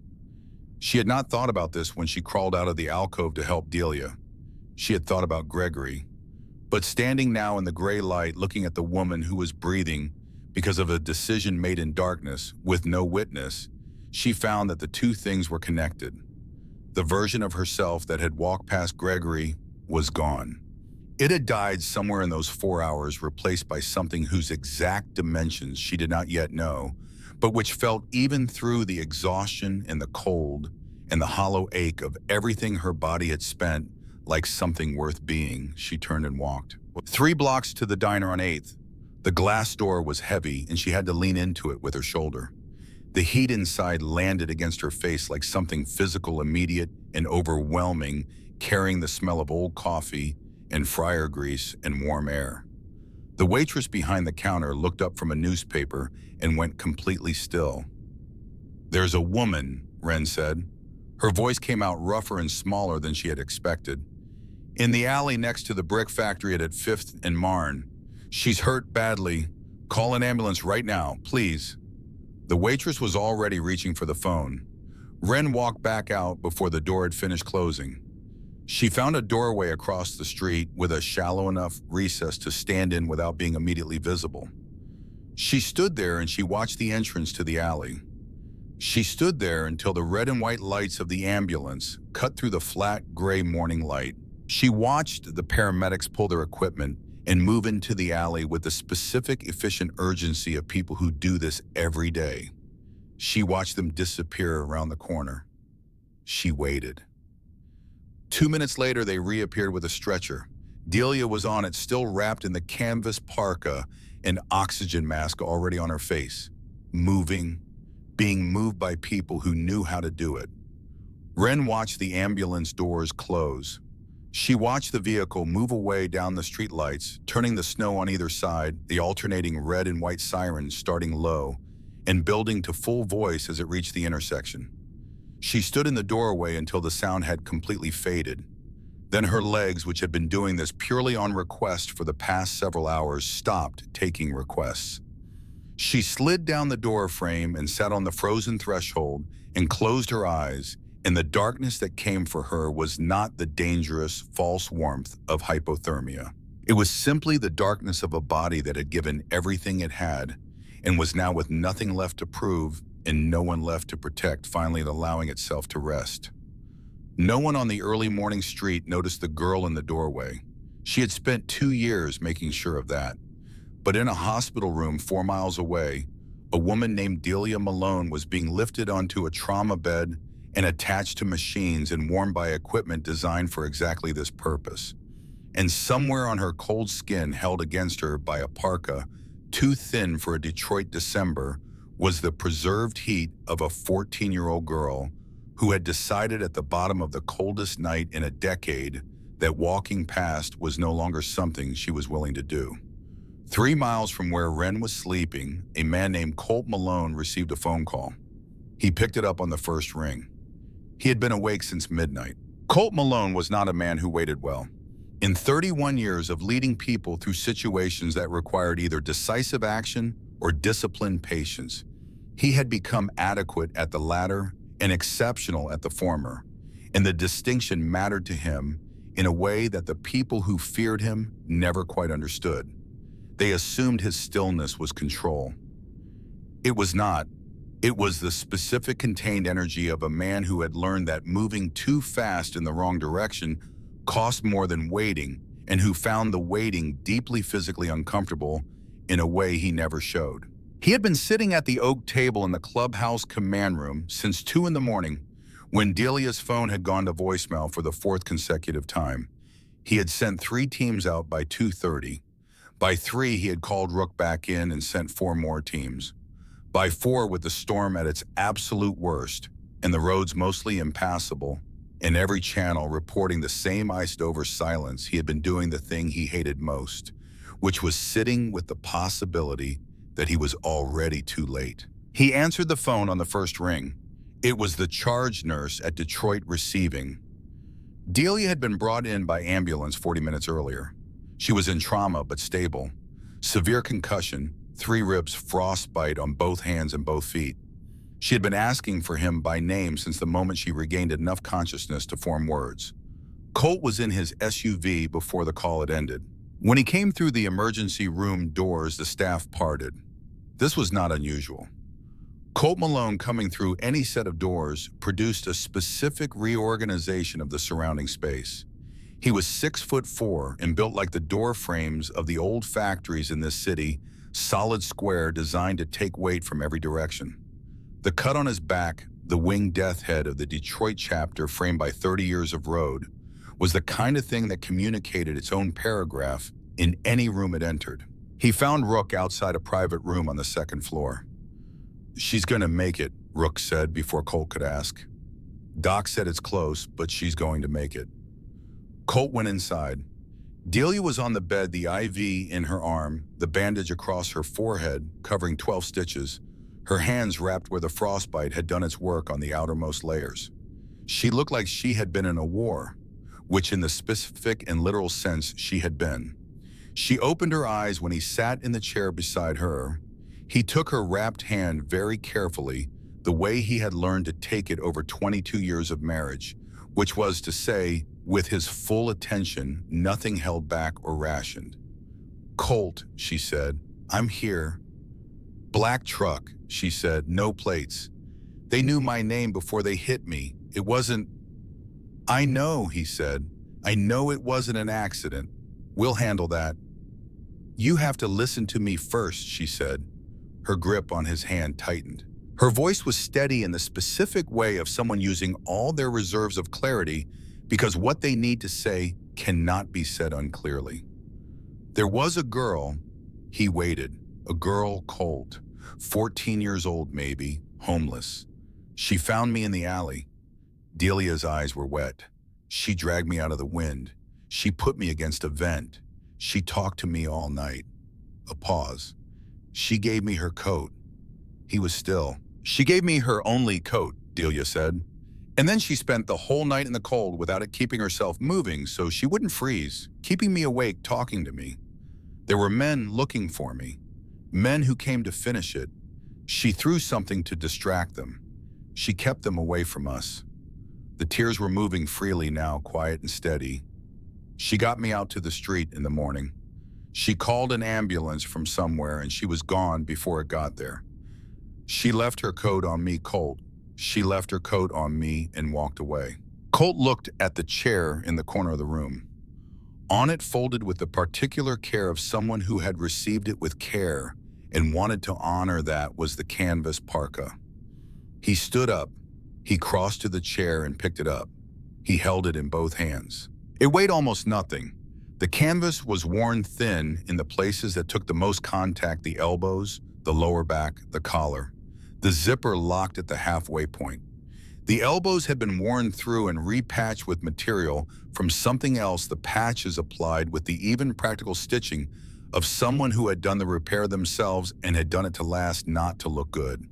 She had not thought about this when she crawled out of the alcove to help Delia. She had thought about Gregory. But standing now in the gray light, looking at the woman who was breathing because of a decision made in darkness with no witness, she found that the two things were connected. The version of herself that had walked past Gregory was gone. It had died somewhere in those 4 hours, replaced by something whose exact dimensions she did not yet know, but which felt even through the exhaustion and the cold and the hollow ache of everything her body had spent like something worth being. She turned and walked. 3 blocks to the diner on 8th. The glass door was heavy and she had to lean into it with her shoulder. The heat inside landed against her face like something physical, immediate, and overwhelming, carrying the smell of old coffee and fryer grease and warm air. The waitress behind the counter looked up from a newspaper and went completely still. "There's a woman," Wren said. Her voice came out rougher and smaller than she had expected. "In the alley next to the brick factory at 5th and Marne. She's hurt badly. Call an ambulance right now, please." The waitress was already reaching for the phone. Wren walked back out before the door had finished closing. She found a doorway across the street with a shallow enough recess to stand in without being immediately visible. She stood there and she watched the entrance to the alley. She stood there until the red and white lights of the ambulance cut through the flat gray morning light. She watched the paramedics pull their equipment and move into the alley with the specific, efficient urgency of people who do this every day. She watched them disappear around the corner. She waited. 2 minutes later, they reappeared with a stretcher. Delia was on it, still wrapped in the canvas parka and oxygen mask already on her face, moving, being moved by people who knew how to do it. Wren watched the ambulance doors close. She watched the vehicle move away down the streetlights, turning the snow on either side, the alternating red and white sirens starting low and building to full voice as it reached the intersection. She stood in the doorway until the sound had completely faded. Then her legs, which had been doing this purely on request for the past several hours, stopped taking requests. She slid down the door frame and sat on the frozen threshold and closed her eyes, and the darkness that came for her was not the dangerous, false warmth of hypothermia. It was simply the darkness of a body that had given everything it had and was now with nothing left to prove and no one left to protect, finally allowing itself to rest. No one on the early morning street noticed the girl in the doorway. She had spent 2 years making sure of that. But in a hospital room 4 miles away, a woman named Delia Malone was being lifted onto a trauma bed and attached to machines and warmed by equipment designed for exactly this purpose. And somewhere on her cold skin, held against her by a parka, too thin for a Detroit December, was the preserved heat of a 14-year-old girl who had decided at the bottom of the coldest night in a decade that walking past was no longer something she was willing to do. 3 miles from where Wren was sleeping, a man named Colt Malone received a phone call. He picked it up on the first ring. He had been awake since midnight. Colt Malone was not a man who waited well. In 31 years of leading people through situations that required either decisive action or disciplined patience, he had become adequate at the latter and exceptional at the former, and the distinction mattered to him in a way that the people who feared him never quite understood. They assumed his stillness was control. It was not. It was the specific contained energy of a man who had learned that moving too fast in the wrong direction cost more than waiting, and who found the waiting deeply physically uncomfortable in a way he never showed. He had been sitting at the oak table in the clubhouse command room since 2 in the morning when Delia's phone had gone to voicemail for the 4th consecutive time. He had sent 3 teams out by 2:30. By 3, he had called Rook back in and sent 4 more teams. By 4, with the storm at its absolute worst and the roads mostly impassable, and every channel reporting the same iced-over silence, he had been doing the thing he hated most, which was sitting with the possibility that he was already too late. He answered the phone on the first ring. It was the charge nurse at Detroit Receiving. Delia had been brought in by ambulance 40 minutes earlier. She was in trauma but stable. Severe concussion, 3 ribs, frostbite on both hands and both feet. She had been asking for him by name since the moment she regained enough consciousness to form words. Colt was in his SUV before the call had ended. When he came through the emergency room doors, the staff parted. This was not unusual. Colt Malone coming through any set of doors produced a specific reorganization of the surrounding space. He was 6'4" and built like the door frames of the old factories in this city, solid square designed to take weight from every direction. The cut on his back, the winged death head of the Detroit chapter framed by 30 years of road, was the kind of thing that communicated its own paragraph in any room it entered. He found Rook outside a private room on the 2nd floor. "She's gonna make it," Rook said before Colt could ask. "Doc said it's close, but she's going to make it." Colt went inside. Delia was on the bed, the IV in her arm, the bandage across her forehead covering 12 stitches, her hands wrapped where the frostbite had done its work on the outermost layers. She looked like she had been in a war, which in the specific and literal sense she had been. She opened her eyes when he sat in the chair beside her. He took her wrapped hand very carefully, the way he had learned to take it over 22 years of marriage, which was to say, with his full attention, nothing held back or rationed. "Colt," she said, "I'm here." "Black truck," she said, "no plates. They knew my name before they hit me. It wasn't—" "I know," he said. "I know it wasn't an accident. We'll handle that." "You have to listen to me first," she said. Her grip on his hand tightened. Her voice was steady in the specific way of someone using all their reserves of clarity because what they need to say cannot be said unclearly. "There was a girl," he waited, "a girl, Colt, 14 years old maybe, homeless. She found me in the alley." Delia's eyes were wet. "She dragged me out of the wind. She put me against a vent. She talked to me all night." A pause. "She gave me her coat." He was still. "She gave me her only coat," Delia said. "And then she spent the whole night in the cold without it keeping herself moving so she wouldn't freeze, keeping me awake, talking to me. There were men looking for me, men who came to finish it. She threw something to distract them. She kept them away from us." The tears were moving freely now, quiet and steady. "She got me out to the street in the morning. She called an ambulance from somewhere and she was gone before it got there. She left her coat on me, Colt. She left her coat on me and walked away." Colt looked at the chair in the corner of the room. On it, folded with the particular care of someone who had received it with care and wanted to honor that, was the canvas parka. He stood up. He crossed to the chair and picked it up. He held it in both hands. It weighed almost nothing. The canvas was worn thin in the places that took the most contact: the elbows, the lower back, the collar. The zipper locked at the halfway point. The elbows had been worn through and repatched with material from something else, the patches applied with the even practical stitching of someone who had done the repair themselves and had done it to last, not to look good.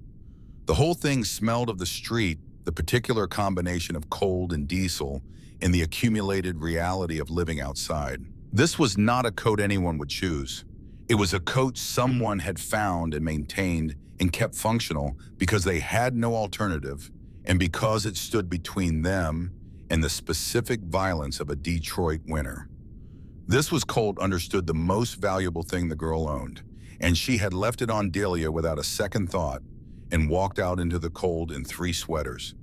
The whole thing smelled of the street, the particular combination of cold and diesel, and the accumulated reality of living outside. This was not a coat anyone would choose. It was a coat someone had found and maintained and kept functional because they had no alternative, and because it stood between them and the specific violence of a Detroit winter. This was Colt understood the most valuable thing the girl owned, and she had left it on Delia without a second thought and walked out into the cold in 3 sweaters.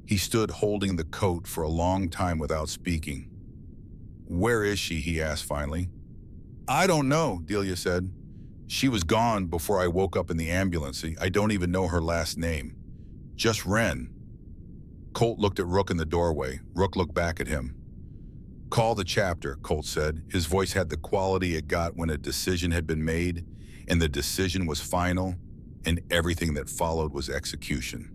He stood holding the coat for a long time without speaking. "Where is she?" he asked finally. "I don't know," Delia said. "She was gone before I woke up in the ambulance. I don't even know her last name. Just Wren." Colt looked at Rook in the doorway. Rook looked back at him. "Call the chapter," Colt said. His voice had the quality it got when a decision had been made, and the decision was final, and everything that followed was execution.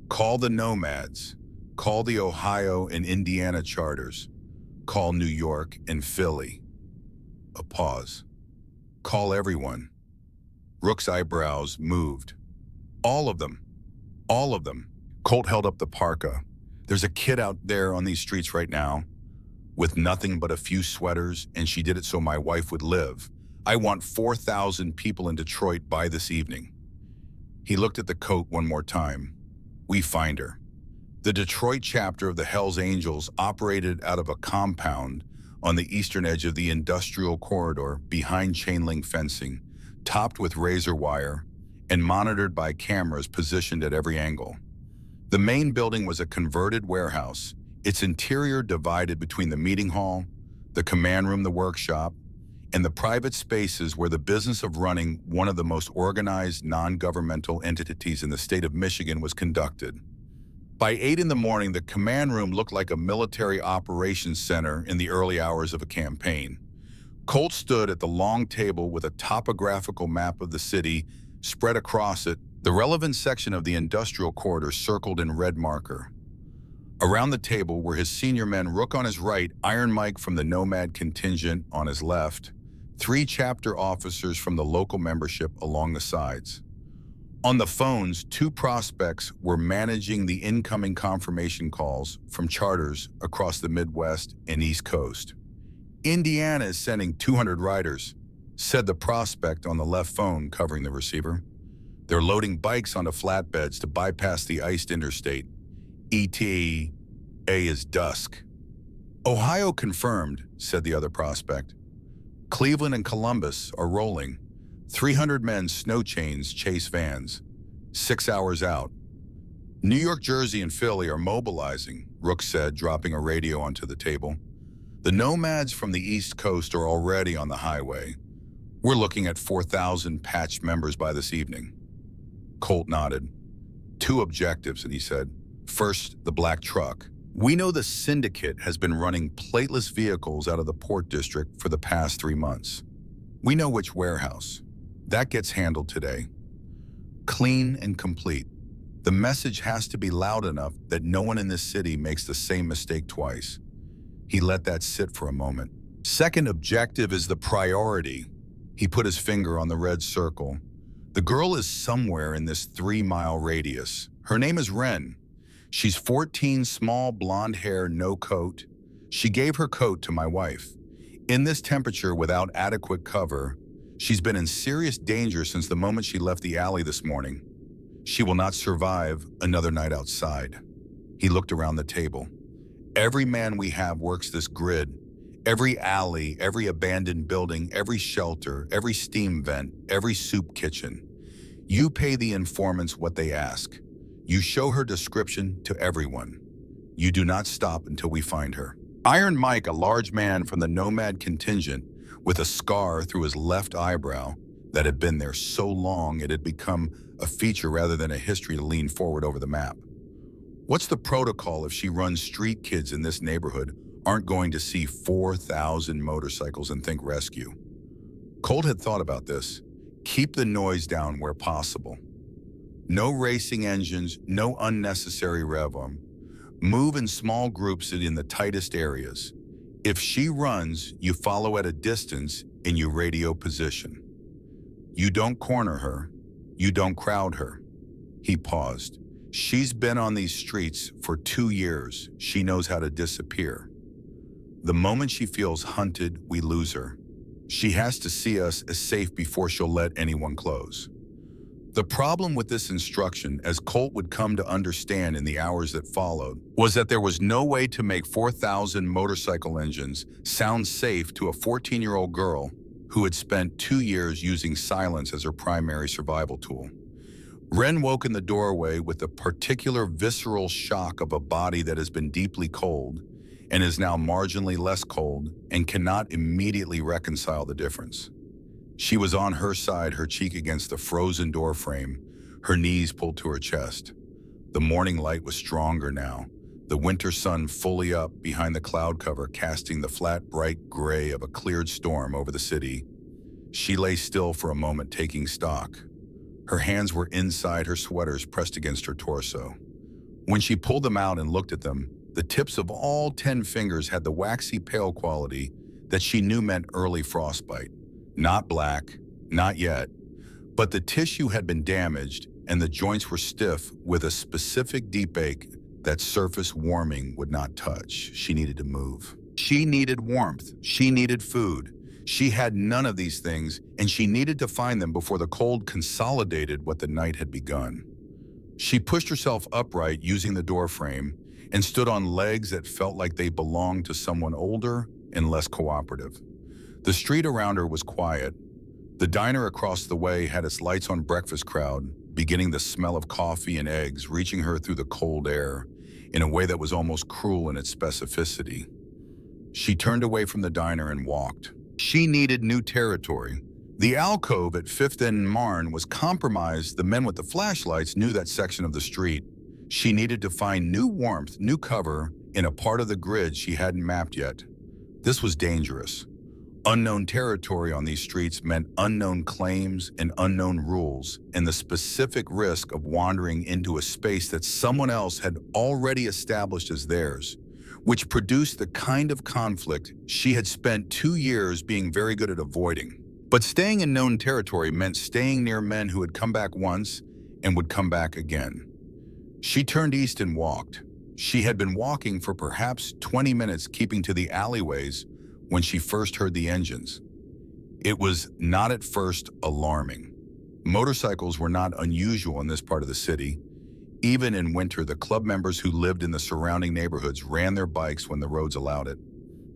"Call the Nomads. Call the Ohio and Indiana charters. Call New York and Philly." A pause. Call everyone. Rook's eyebrows moved. All of them. All of them. Colt held up the parka. There's a kid out there on these streets right now with nothing but a few sweaters, and she did it so my wife would live. I want 4,000 people in Detroit by this evening. He looked at the coat one more time. We find her. The Detroit chapter of the Hells Angels operated out of a compound on the eastern edge of the industrial corridor behind chain-link fencing, topped with razor wire and monitored by cameras positioned at every angle. The main building was a converted warehouse, its interior divided between the meeting hall, the command room, the workshop, and the private spaces where the business of running one of the most organized non-governmental entities in the state of Michigan was conducted. By 8 in the morning, the command room looked like a military operations center in the early hours of a campaign. Colt stood at the long table with a topographical map of the city spread across it, the relevant section of the industrial corridor circled in red marker. Around the table were his senior men, Rook on his right, Iron Mike from the Nomad contingent on his left, 3 chapter officers from the local membership along the sides. On the phones, 2 prospects were managing the incoming confirmation calls from charters across the Midwest and East Coast. Indiana is sending 200 riders, said the prospect on the left phone covering the receiver. They're loading bikes onto flatbeds to bypass the iced interstate. ETA is dusk. Ohio confirmed, said the other prospect. Cleveland and Columbus are rolling. 300 men snow chains chase vans. 6 hours out. New York, Jersey, and Philly are mobilizing, Rook said, dropping a radio onto the table. The nomads from the East Coast are already on the highway. We're looking at 4,000 patched members by this evening. Colt nodded. 2 objectives, and he said. First, the black truck. We know the syndicate has been running plateless vehicles out of the Port District for the past 3 months. We know which warehouse. That gets handled today. Clean and complete. The message has to be loud enough that no one in this city makes the same mistake twice. He let that sit for a moment. Second objective is the priority. He put his finger on the red circle. The girl is somewhere in this 3-mile radius. Her name is Wren. She's 14, small, blonde hair, no coat. She gave her coat to my wife. In this temperature without adequate cover, she's been in serious danger since the moment she left the alley this morning. She will not survive another night outside. He looked around the table. Every man we have works this grid. Every alley, every abandoned building, every shelter, every steam vent, every soup kitchen. You pay the informants what they ask. You show her description to everyone. You do not stop until we find her. Iron Mike, a large man from the Nomad contingent, with a scar through his left eyebrow that had been there so long it had become a feature rather than a history to lean forward over the map. What's the protocol if she runs street kids in this neighborhood aren't going to see 4,000 motorcycles and think rescue? Colt had thought about this. Keep the noise down where possible. No racing engines, no unnecessary rev-on. Move in small groups in the tightest areas. If she runs, you follow at a distance and you radio position. You don't corner her. You don't crowd her. He paused. She's been on these streets for 2 years. She knows how to disappear. The moment she feels hunted, we lose her. She has to see us as safe before she'll let anyone close. The problem with this instruction, as Colt would come to understand in the hours that followed, was that there was no way to make 4,000 motorcycle engines sound safe to a 14-year-old girl who had spent 2 years using silence as her primary survival tool. Wren woke in the doorway with the particular visceral shock of a body that has been deeply cold and is now marginally less cold and cannot immediately reconcile the difference. She was on her side, her cheek against the frozen door frame, her knees pulled to her chest. The morning light was stronger now, the winter sun fully up behind the cloud cover, casting the flat, bright gray of a cleared storm over the city. She lay still for a moment, taking stock. Her hands were inside her sweaters, pressed against her torso. When she pulled them out and looked at them, the tips of all 10 fingers had the waxy pale quality that she knew meant early frostbite. Not black, not yet, but the tissue had been damaged and the joints were stiff with a specific deep ache that surface warming would not touch. She needed to move. She needed warmth. She needed food. She had none of these things, and she needed to find them before the cold consolidated what the night had begun. She pushed herself upright using the door frame and stood on legs that felt like they belonged to someone older and less cooperative. The street around her was quiet. The diner across the way had its lights on breakfast crowd, beginning the smell of coffee and eggs reaching her through the cold air in a way that was almost cruel in its specificity. She turned away from the diner and walked. She needed new territory. The alcove at 5th and Marne was compromised. The men with the flashlights knew that section of the street. She needed to find new warmth, new cover in a part of the grid she hadn't mapped yet. This was dangerous. Unknown territory on these streets meant unknown claims and unknown rules, and the specific risk of wandering into a space that someone else had already established as theirs, which produced the kind of conflict she had spent 2 years being very good at avoiding. But staying in known territory meant staying near men who had come back once and would come back again. She turned east and walked. She had been walking for perhaps 20 minutes, keeping to the alleyways, when she first heard the engines. It was not at first alarming. Motorcycles were not unusual in this part of the city. Even in winter, the club members who lived in the surrounding neighborhoods ran their bikes when the roads allowed it.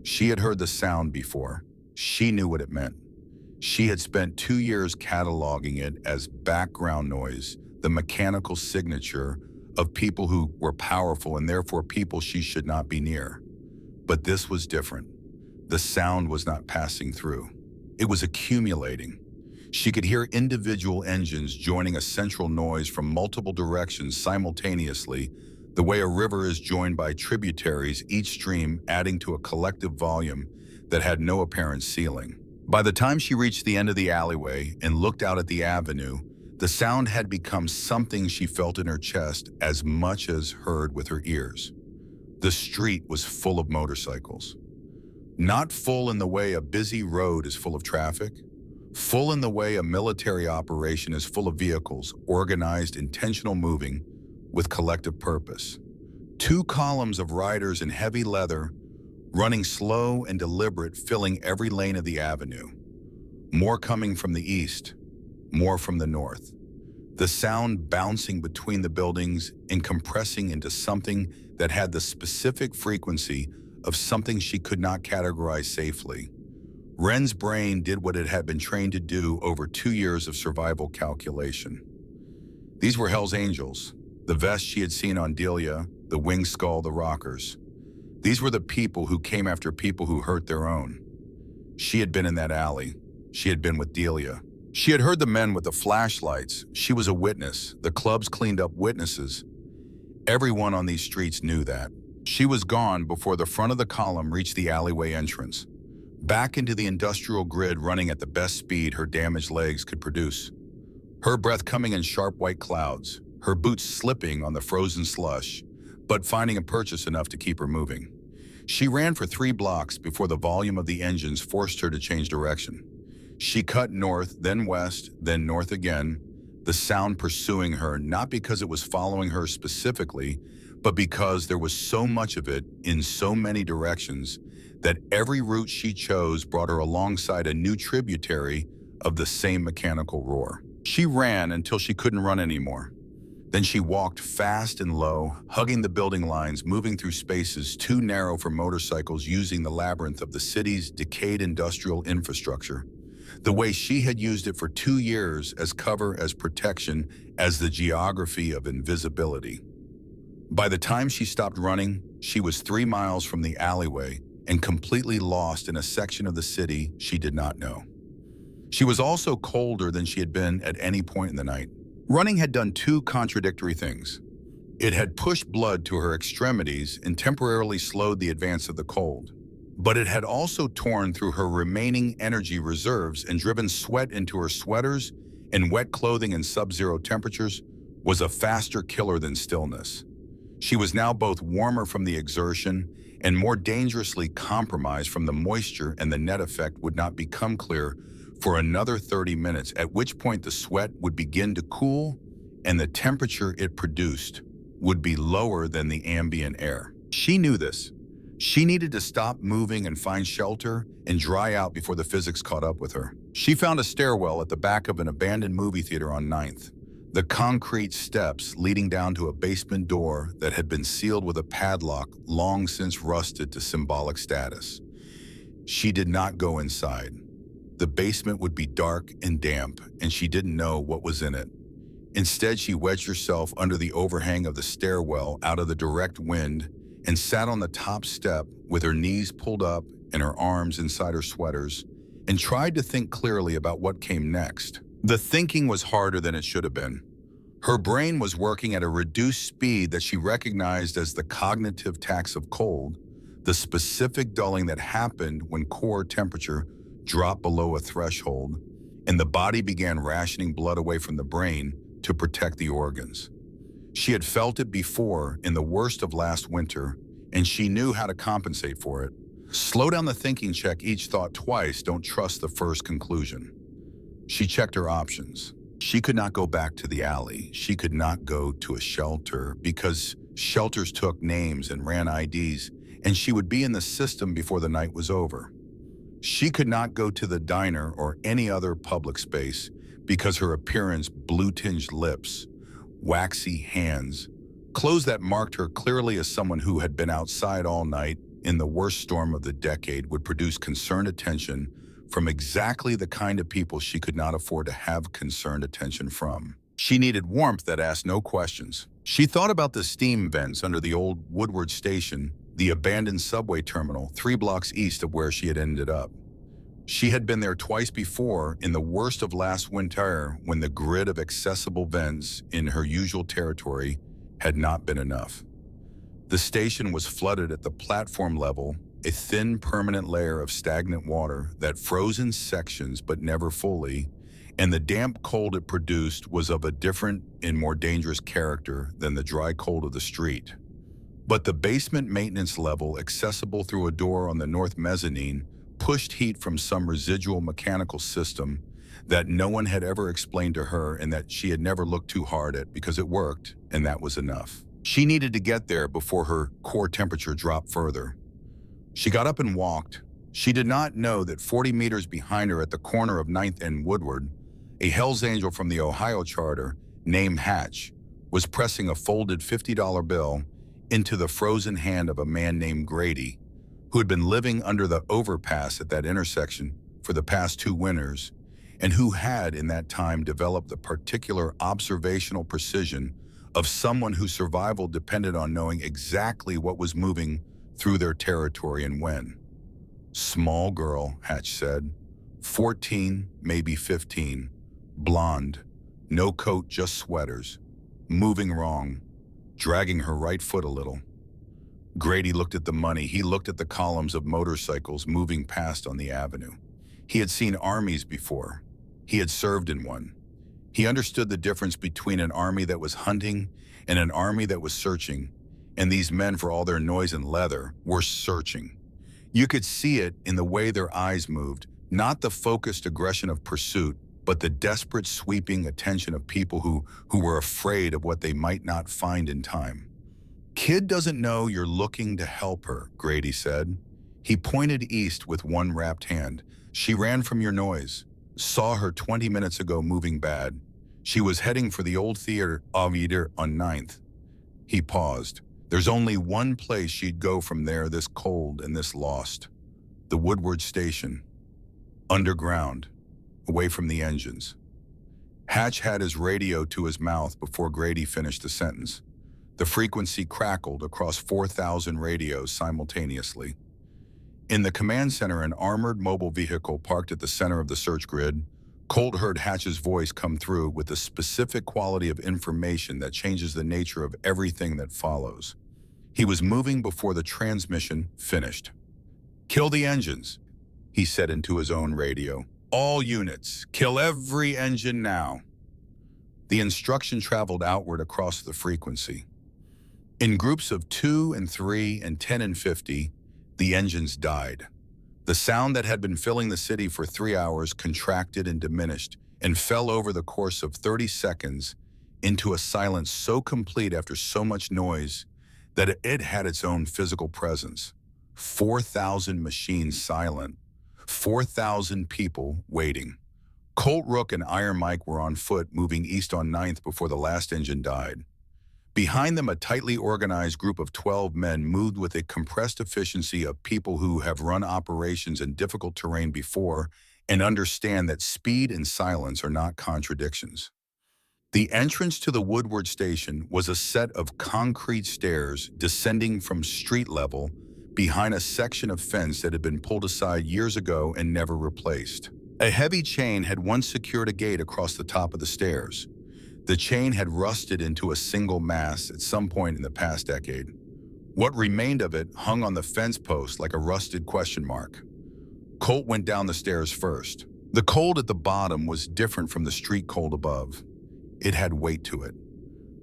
She had heard the sound before. She knew what it meant. She had spent 2 years cataloging it as background noise, the mechanical signature of people who were powerful and therefore people she should not be near. But this was different. The sound was not passing through. It was accumulating. She could hear individual engines joining a central noise from multiple directions simultaneously, the way a river is joined by tributaries, each stream adding to a collective volume that had no apparent ceiling. By the time she reached the end of the alleyway and looked out at the avenue, the sound had become something she felt in her chest as much as heard with her ears. The street was full of motorcycles. Not full in the way a busy road is full of traffic, full in the way a military operation is full of vehicles, organized, intentional moving, with collective purpose. 2 columns of riders in heavy leather, running slow and deliberate, filling every lane of the avenue. More coming from the east, more from the north. The sound bouncing between the buildings and compressing into something that had the specific frequency of something she could not categorize safely. Wren's brain did what it had been trained to do over 2 years of survival calculation. These were Hell's Angels, the vests she had seen on Delia, the winged skull, the rockers. These were the people who came after people who hurt their own. She had been in that alley. She had been with Delia. She had heard the men with the flashlights. She was a witness. The clubs cleaned up witnesses. Everyone on these streets knew that. She was gone before the front of the column reached the alleyway entrance, back into the industrial grid, running at the best speed her damaged legs could produce. Her breath coming in sharp white clouds, her boots slipping on the frozen slush, but finding a purchase enough to keep her moving. She ran for 3 blocks before the volume of the engines forced her to change direction. She cut north, then west, then north again, the sound pursuing her, not because it was following her specifically, but because there was so much of it in so many directions that every route she chose brought her alongside a new tributary of the same mechanical roar. She ran until she couldn't run anymore. Then she walked fast and low, hugging the building lines, moving through spaces too narrow for motorcycles, using the labyrinth of the city's decayed industrial infrastructure, the way she had used it for 2 years, as cover, as protection, as the geography of invisibility. By the time she stopped running, she was 3 miles from the alleyway and completely lost in a section of the city she did not know. She was also colder than she had been at any point in the night. Running had done 2 contradictory things. It had pushed blood to her extremities and temporarily slowed the advance of the cold. But it had also torn through her remaining energy reserves and driven sweat into her sweaters, and wet clothing in sub-zero temperatures was a faster killer than stillness. She was now both warmer from the exertion and more dangerously compromised from the moisture, and the net effect would not become clear for another 30 minutes, at which point the sweat would begin to cool and the temperature it produced would be lower than the ambient air. She knew this. She needed to stop moving and find shelter and dry out before the physics caught up with her. She found a stairwell at the back of an abandoned movie theater on 9th. The concrete steps leading down to a basement door that had been sealed with a padlock long since rusted to symbolic status. She did not go inside. The basement would be dark and damp, and she didn't know what was in it. Instead, she wedged herself under the overhang of the stairwell out of the direct wind and sat on the top step with her knees pulled up and her arms inside her sweaters and tried to think clearly about what came next. The thinking was harder than it should have been. Her brain was working at a reduced speed that she recognized as the cognitive tax of cold, the specific dulling that happened when core temperature dropped below a threshold and the body began rationing blood away from the brain to protect the organs. She had felt it before in the worst of last winter, and she knew how to compensate for it. Slow down the thinking, check each thought twice, don't trust the first conclusion. She checked her options. She could not go back to the alley. She could not go to a shelter because shelters took names and ran IDs, and she would be in the system before the night was over. She could not go to the diner or any other public space because her appearance, blue-tinged lips, waxy hands, clothes that marked her clearly as someone who had been outside all night in the worst storm of the decade would produce concerned attention from exactly the kind of people she could not afford to have concerned attention from. She needed warmth that asked no questions. She thought about the steam vents under the old Woodward station, the abandoned subway terminal 3 blocks east of where she had ended up. She had been there twice before in the worst of last winter when the grid of accessible vents in her usual territory had not been enough. The station was flooded at the platform level, a thin permanent layer of stagnant water that froze in sections but never fully, and the damp cold it produced was of a different and more dangerous character than the dry cold of the street. But the basement maintenance level, accessible through a door on the north mezzanine, pushed heat from some residual mechanical system that no one had ever explained to her and that she had never looked too hard at because it worked, and that was enough. She needed to get there before her core temperature dropped further. She got up and walked. She did not know that 40 meters behind her at the corner of 9th and Woodward, a Hells Angel from the Ohio charter named Hatch was pressing a folded $50 bill into the frozen hand of a man named Grady, who had been living under the overpass at that intersection for the past 2 winters, and who had in that time developed the particular observational precision of someone whose survival depended on knowing exactly what was moving through their territory and when. Small girl, Hatch said, 14, maybe 15, blonde, no coat, just sweaters, moving wrong, dragging her right foot a little. Grady looked at the money. He looked at the columns of motorcycles moving past on the avenue. He had seen armies before. He had served in one. He understood the difference between an army that was hunting and an army that was searching, and these men, for all their noise and leather, were searching. You could see it in the way their eyes moved, not the focused aggression of pursuit, but the desperate sweeping attention of people who were afraid of what they might not find in time. Kid doesn't know you're looking to help her, Grady said. He pointed east with one wrapped hand. She ran from your noise. Saw her 20 minutes ago moving bad. She was heading for the old theater on 9th. He paused. There's only one place she'd go from there this cold and this lost. The Woodward station. Underground, away from the engines. Hatch had his radio to his mouth before Grady finished the sentence. The frequency crackled across 4,000 radios simultaneously. In the command center, an armored mobile vehicle parked at the center of the search grid, Colt heard Hatch's voice come through with the specific quality of information that changes the nature of everything that follows. He was moving before the transmission finished. "Kill the engines," he said into his own radio. "All units, kill every engine now." The instruction traveled outward across the frequency. In groups of 2 and 3 and 10 and 50, the engines died. The sound that had been filling the city for 3 hours contracted and diminished and fell over the course of 30 seconds into a silence so complete after so much noise that it had its own physical presence. 4,000 machines silent, 4,000 people waiting. Colt, Rook, and Iron Mike were on foot, moving east on 9th before the last engine died. Behind them, a tightly organized group of 12 men moved with a compressed efficiency of people who have run operations in difficult terrain before and understand that speed and silence are not contradictions. The entrance to the Woodward station was a set of concrete stairs descending from street level behind a section of fence that had been pulled aside years ago and never replaced. A heavy chain had once secured a gate across the top of the stairs. The chain had rusted into a single mass at some point in the past decade. What remained of it hung on the fence post like a rusted question mark. Colt went down the stairs first. The cold at the bottom was different from the street cold above. It had weight to it.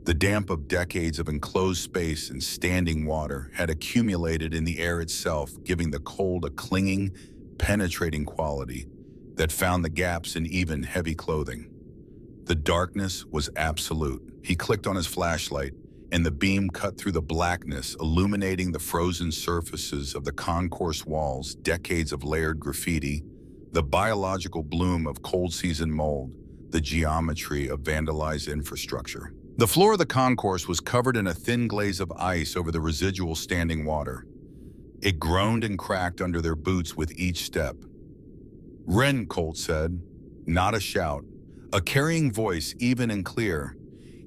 The damp of decades of enclosed space and standing water had accumulated in the air itself, giving the cold a clinging, penetrating quality that found the gaps in even heavy clothing. The darkness was absolute. He clicked on his flashlight, and the beam cut through the blackness, illuminating the frozen surfaces of the concourse walls, decades of layered graffiti, the biological bloom of cold season mold, the geometry of vandalized infrastructure. The floor of the concourse was covered in a thin glaze of ice over the residual standing water. It groaned and cracked under their boots with each step. "Wren," Colt said, not a shout, a carrying voice, even and clear.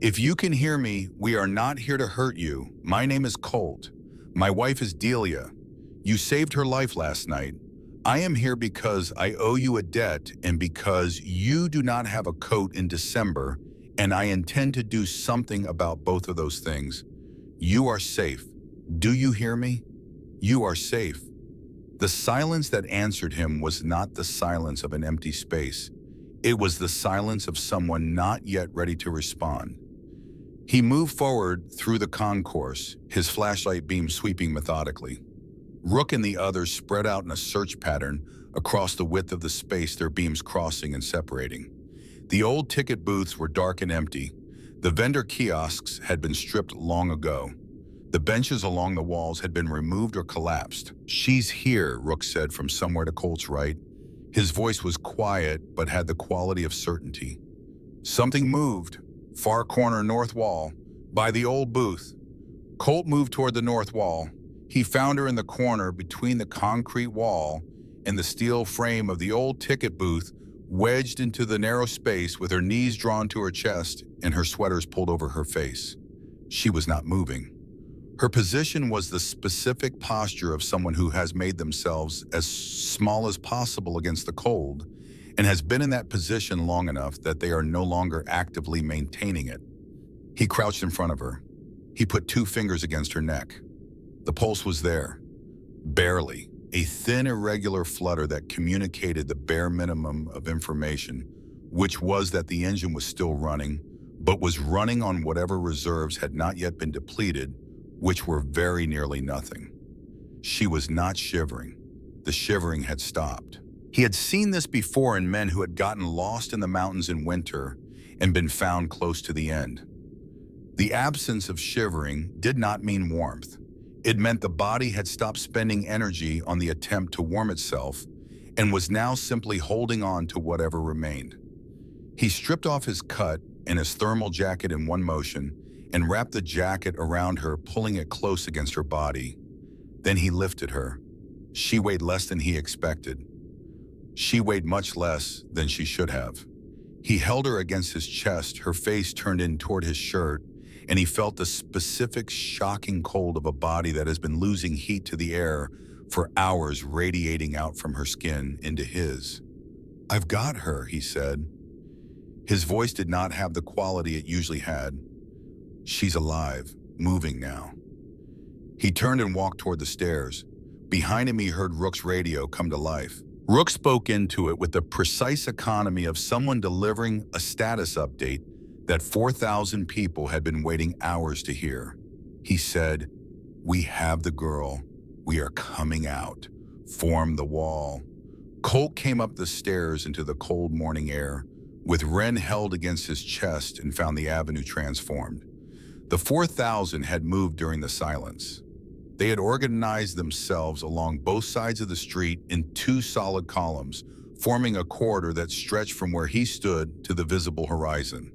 "If you can hear me, we are not here to hurt you. My name is Colt. My wife is Delia. You saved her life last night. I am here because I owe you a debt and because you do not have a coat in December, and I intend to do something about both of those things. You are safe. Do you hear me? You are safe." The silence that answered him was not the silence of an empty space. It was the silence of someone not yet ready to respond. He moved forward through the concourse, his flashlight beam sweeping methodically. Rook and the others spread out in a search pattern across the width of the space, their beams crossing and separating. The old ticket booths were dark and empty. The vendor kiosks had been stripped long ago. The benches along the walls had been removed or collapsed. "She's here," Rook said from somewhere to Colt's right. His voice was quiet, but had the quality of certainty. Something moved. Far corner north wall, by the old booth. Colt moved toward the north wall. He found her in the corner between the concrete wall and the steel frame of the old ticket booth, wedged into the narrow space with her knees drawn to her chest and her sweaters pulled over her face. She was not moving. Her position was the specific posture of someone who has made themselves as small as possible against the cold and has been in that position long enough that they are no longer actively maintaining it. He crouched in front of her. He put 2 fingers against her neck. The pulse was there, barely, a thin, irregular flutter that communicated the bare minimum of information, which was that the engine was still running, but was running on whatever reserves had not yet been depleted, which were very nearly nothing. She was not shivering. The shivering had stopped. He had seen this before in men who had gotten lost in the mountains in winter and been found close to the end. The absence of shivering did not mean warmth. It meant the body had stopped spending energy on the attempt to warm itself and was now simply holding on to whatever remained. He stripped off his cut and his thermal jacket in one motion and wrapped the jacket around her, pulling it close against her body. Then he lifted her. She weighed less than he expected. She weighed much less than she should have. He held her against his chest, her face turned in toward his shirt, and he felt the specific shocking cold of a body that has been losing heat to the air for hours, radiating out from her skin into his. "I've got her," he said. His voice did not have the quality it usually had. "She's alive, moving now." He turned and walked toward the stairs. Behind him, he heard Rook's radio come to life. Rook spoke into it with the precise economy of someone delivering a status update that 4,000 people had been waiting hours to hear. He said, "We have the girl. We are coming out. formed the wall. Colt came up the stairs into the cold morning air, with Wren held against his chest, and found the avenue transformed. The 4,000 had moved during the silence. They had organized themselves along both sides of the street in two solid columns, forming a corridor that stretched from where he stood to the visible horizon.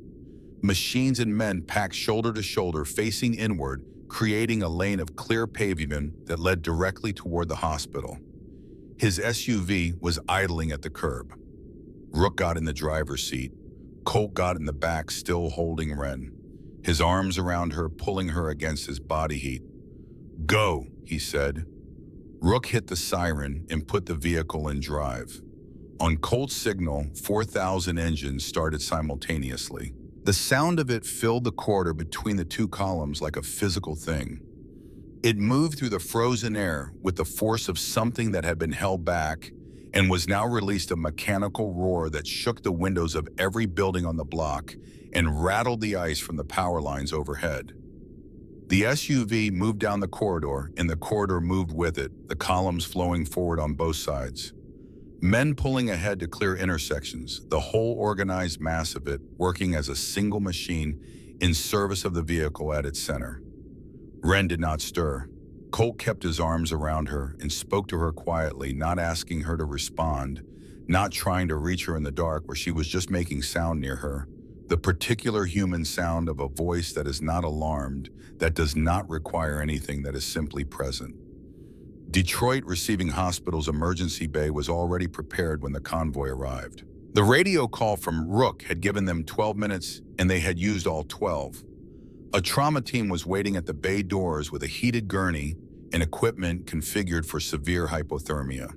Machines and men packed shoulder to shoulder, facing inward, creating a lane of clear pavement that led directly toward the hospital. His SUV was idling at the curb. Rook got in the driver's seat. Colt got in the back, still holding Wren, his arms around her, pulling her against his body heat. "Go," he said. Rook hit the siren and put the vehicle in drive. On Colt's signal, 4,000 engines started simultaneously. The sound of it filled the corridor between the two columns like a physical thing. It moved through the frozen air with the force of something that had been held back and was now released a mechanical roar that shook the windows of every building on the block and rattled the ice from the power lines overhead. The SUV moved down the corridor, and the corridor moved with it, the columns flowing forward on both sides. Men pulling ahead to clear intersections, the whole organized mass of it working as a single machine in service of the vehicle at its center. Wren did not stir. Colt kept his arms around her and spoke to her quietly, not asking her to respond, not trying to reach her in the dark where she was just making sound near her. The particular human sound of a voice that is not alarmed, that does not require anything, that is simply present. Detroit Receiving Hospital's emergency bay was already prepared when the convoy arrived. The radio call from Rook had given them 12 minutes, and they had used all 12. A trauma team was waiting at the bay doors with a heated gurney and equipment configured for severe hypothermia.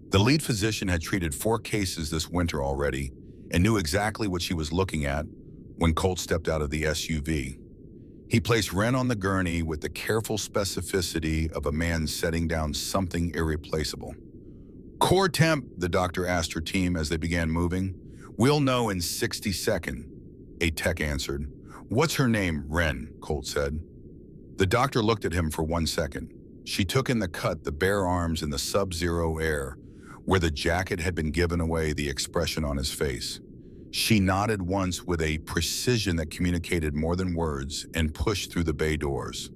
The lead physician had treated 4 cases this winter already and knew exactly what she was looking at when Colt stepped out of the SUV. He placed Wren on the gurney with the careful specificity of a man setting down something irreplaceable. "Core temp," the doctor asked her team as they began moving. "We'll know in 60 seconds," a tech answered. "What's her name?" "Wren," Colt said. The doctor looked at him for 1 second. She took in the cut, the bare arms in the sub-zero air, where the jacket had been given away, the expression on his face. She nodded once with a precision that communicated more than words and pushed through the bay doors.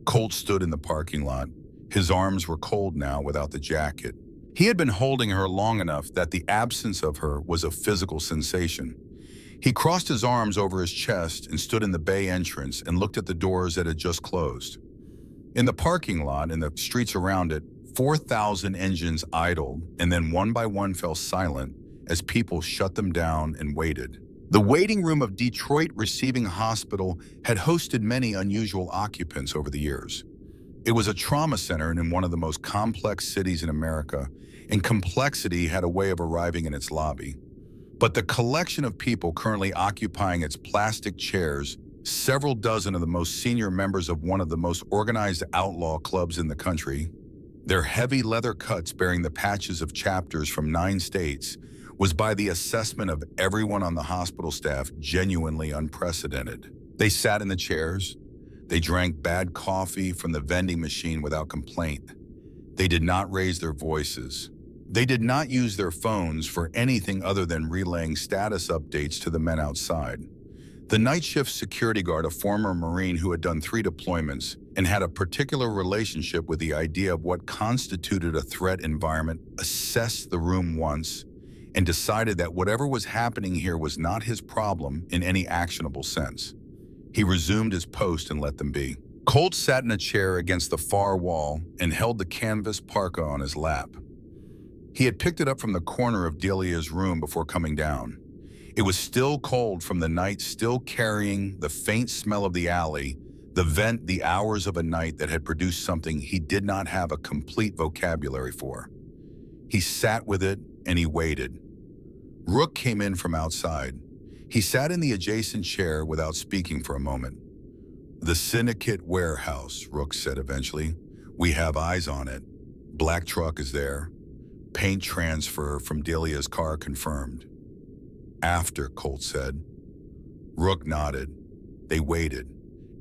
Colt stood in the parking lot. His arms were cold now without the jacket. He had been holding her long enough that the absence of her was a physical sensation. He crossed his arms over his chest and stood in the bay entrance and looked at the doors that had just closed. In the parking lot and the streets around it, 4,000 engines idled and then one by one fell silent as people shut them down and waited. The waiting room of Detroit Receiving Hospital had hosted many unusual occupants over the years. It was a trauma center in one of the most complex cities in America, and complexity had a way of arriving in its lobby. But the collection of people currently occupying its plastic chairs, several dozen of the most senior members of one of the most organized outlaw clubs in the country, their heavy leather cuts bearing the patches of chapters from 9 states, was by the assessment of everyone on the hospital staff genuinely unprecedented. They sat in the chairs. They drank bad coffee from the vending machine without complaint. They did not raise their voices. They did not use their phones for anything other than relaying status updates to the men outside. The night shift security guard, a former Marine who had done 3 deployments and had a particular relationship with the idea of what constituted a threat environment, assessed the room once and decided that whatever was happening here was not his problem in any actionable sense. He resumed his post and let them be. Colt sat in a chair against the far wall and held the canvas parka on his lap. He had picked it up from the corner of Delia's room before coming down. It was still cold from the night, still carrying the faint smell of the alley, the vent, the hours of a night that had produced something he did not have a complete vocabulary for. He sat with it and he waited. Rook came in from outside. He sat in the adjacent chair without speaking for a moment. "The Syndicate warehouse," Rook said eventually. "We have eyes on it. Black truck is there. Paint transfer from Delia's car confirmed." "After," Colt said. Rook nodded. They waited.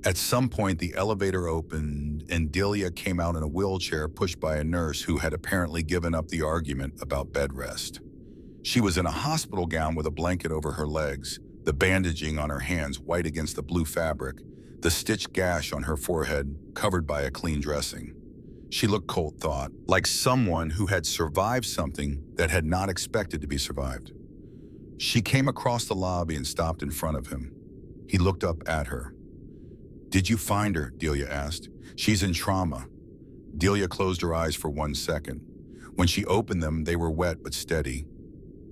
At some point, the elevator opened and Delia came out in a wheelchair pushed by a nurse who had apparently given up the argument about bed rest. She was in a hospital gown with a blanket over her legs, the bandaging on her hands white against the blue fabric, the stitched gash on her forehead covered by a clean dressing. She looked, Colt thought, like someone who had survived something that had not expected to be survived. She came across the lobby and stopped in front of him. He looked up at her. "Did you find her?" Delia asked. "She's in trauma." Delia closed her eyes for 1 second. When she opened them, they were wet but steady.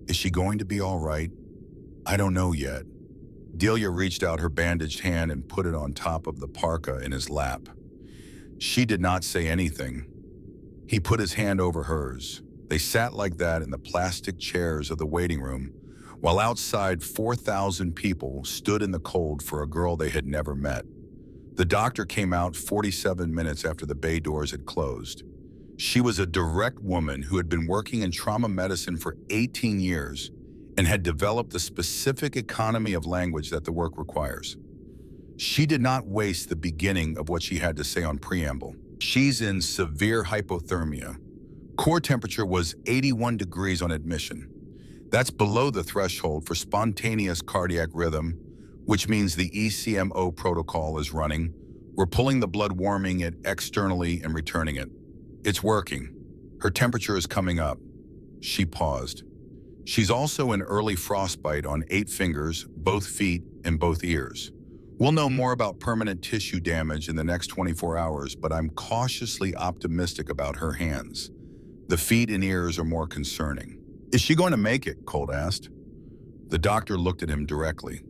"Is she going to be all right?" "I don't know yet." Delia reached out her bandaged hand and put it on top of the parka in his lap. She did not say anything. He put his hand over hers. They sat like that in the plastic chairs of the waiting room, while outside 4,000 people stood in the cold for a girl they had never met. The doctor came out 47 minutes after the bay doors had closed. She was a direct woman who had been working in trauma medicine for 18 years and had developed the specific economy of language that the work requires. She did not waste the beginning of what she had to say on preamble. "She's in severe hypothermia. Core temperature was 81 degrees on admission. That's below the threshold for spontaneous cardiac rhythm, which means the ECMO protocol is running. We're pulling the blood, warming it externally and returning it. It's working. Her temperature is coming up." She paused. "She's also in early frostbite on 8 fingers, both feet, and both ears. We'll know more about permanent tissue damage in the next 24 hours, but I'm cautiously optimistic about her hands. The feet and ears are more concerning." "Is she going to make it?" Colt asked. The doctor looked at him directly.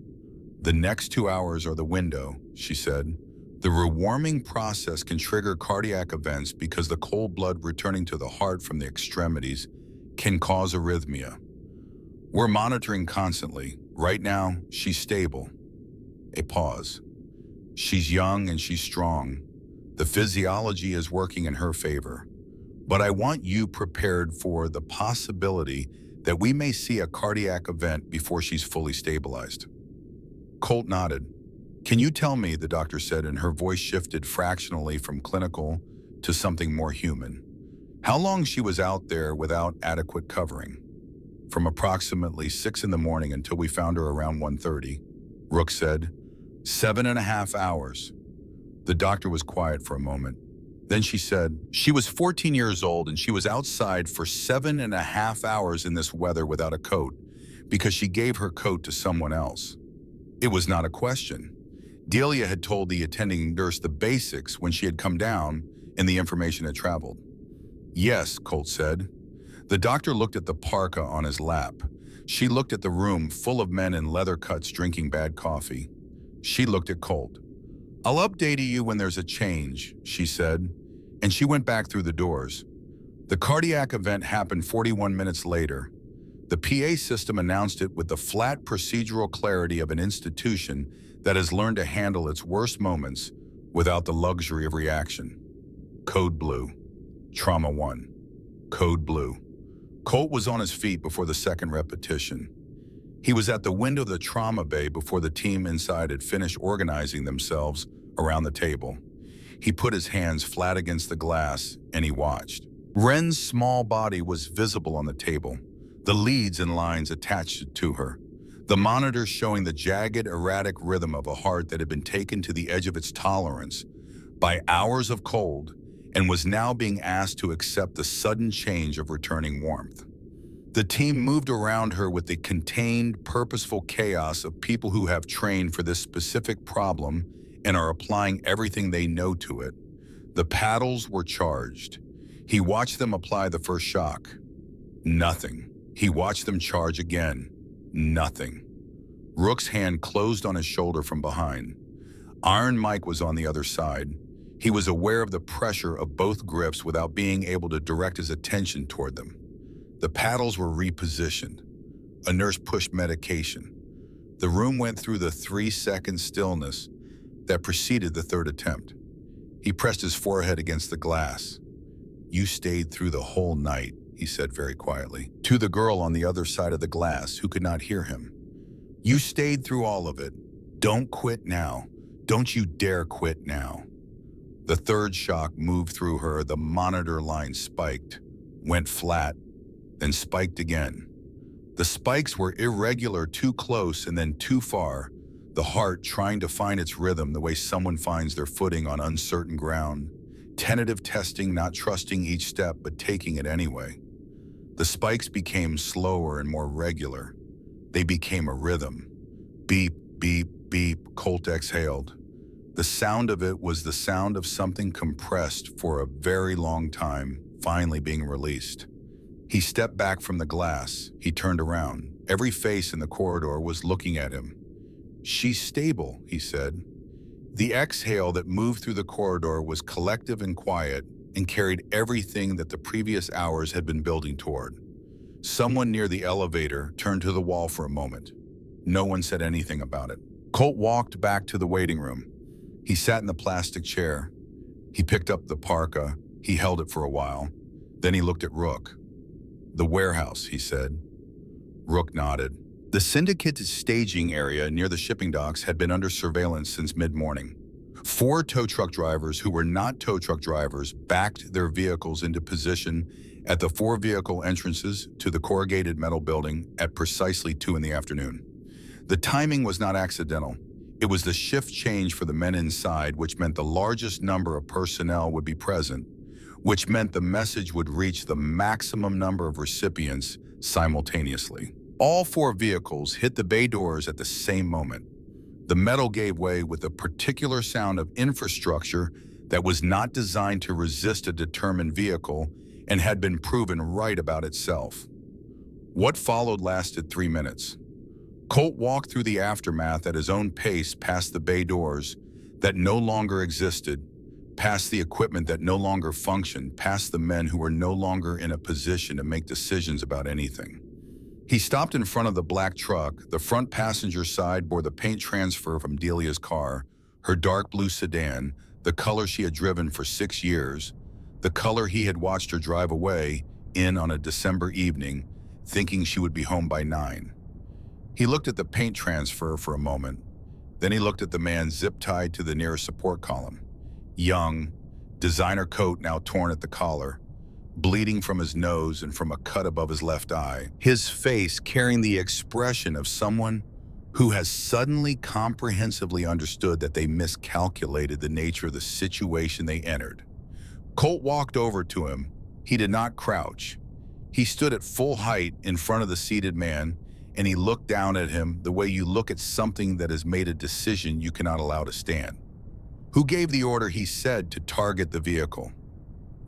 "The next 2 hours are the window," she said. "The rewarming process can trigger cardiac events because the cold blood returning to the heart from the extremities can cause arrhythmia. We're monitoring constantly. Right now, she's stable." A pause. "She's young and she's strong. The physiology is working in her favor. But I want you prepared for the possibility that we may see a cardiac event before she's fully stabilized." Colt nodded. "Can you tell me," the doctor said, and her voice shifted fractionally from clinical to something more human, "how long she was out there without adequate covering?" "From approximately 6 in the morning until we found her around 1:30, Rook said. 7.5 hours. The doctor was quiet for a moment. Then she said, "She was 14 years old and she was outside for 7.5 hours in this weather without a coat because she gave her coat to someone else." It was not a question. Delia had told the attending nurse the basics when she had come down and the information had traveled. "Yes," Colt said. The doctor looked at the parka on his lap. She looked at the room full of men in leather cuts drinking bad coffee. She looked at Colt. "I'll update you when there's a change," she said, and she went back through the doors. The cardiac event happened 41 minutes later. The PA system announced it with the flat procedural clarity of an institution that has learned to handle its worst moments without the luxury of reaction. Code blue. Trauma 1. Code blue. Colt was on his feet before the second repetition. He was at the window of the trauma bay before the team inside had finished organizing themselves around the table. He put his hands flat against the glass and he watched. Wren's small body was visible on the table, the leads and lines attached to her, the monitors showing the jagged, erratic rhythm of a heart that had been taken to the edge of its tolerance by hours of cold and was now being asked to accept the sudden change of returning warmth. The team moved around her with the contained, purposeful chaos of people who have trained for this specific problem and are applying everything they know to it. The paddles were charged. He watched them apply the first shock. Nothing. He watched them charge again. Nothing. Rook's hand closed on his shoulder from behind. Iron Mike was on the other side. He was aware of the pressure of both grips without being able to direct his attention toward them. The paddles were repositioned. A nurse pushed medication. The room went through the 3-second stillness that preceded the third attempt. He pressed his forehead against the glass. "You stayed through the whole night," he said very quietly, to the girl on the other side of the glass who could not hear him. "You stayed through all of it. Don't quit now. Don't you dare quit now. The third shock moved through her. The monitor line spiked, went flat, then spiked again. The spikes were irregular, too close and then too far, the heart trying to find its rhythm the way someone finds their footing on uncertain ground. Tentative testing, not trusting each step, but taking it anyway. The spikes became slower and more regular. They became a rhythm. Beep, beep, beep, Colt exhaled. The sound of it was the sound of something compressed for a very long time, finally being released. He stepped back from the glass. He turned around. Every face in the corridor was looking at him. "She's stable," he said. The exhale that moved through the corridor was collective and quiet and carried everything that the previous hours had been building toward. Someone near the elevator turned to the wall for a moment. No one said anything about it. Colt walked back to the waiting room. He sat in the plastic chair. He picked up the parka. He held it for a while. Then he looked at Rook. "The warehouse," he said. Rook nodded. The syndicate's staging area near the shipping docks had been under surveillance since mid-morning. 4 tow truck drivers who were not tow truck drivers backed their vehicles into position at the 4 vehicle entrances to the corrugated metal building at precisely 2 in the afternoon. The timing was not accidental. It was the shift change for the men inside, which meant the largest number of personnel would be present, which meant the message would reach the maximum number of recipients simultaneously. All 4 vehicles hit the bay doors at the same moment. The metal gave way with a particular sound of infrastructure that was not designed to resist a determined vehicle and had been proven right about itself. What followed lasted 3 minutes. Colt walked through the aftermath at his own pace past the bay doors that no longer existed, past the equipment that no longer functioned, past the men who were no longer in a position to make decisions about anything. He stopped in front of the black truck. The front passenger side bore the paint transfer from Delia's car, her dark blue sedan, the color she had driven for 6 years, the color he had watched her drive away in on a December evening, thinking she would be home by 9. He looked at the paint transfer for a moment. Then he looked at the man zip-tied to the nearest support column. Young, designer coat now torn at the collar, bleeding from his nose and from a cut above his left eye, his face carrying the expression of someone who has suddenly comprehensively understood that they miscalculated the nature of the situation they entered. Colt walked over to him. He did not crouch. He stood at full height in front of the seated man, and he looked down at him the way you look at something that has made a decision you cannot allow to stand. "Who gave the order," he said, "to target the vehicle?"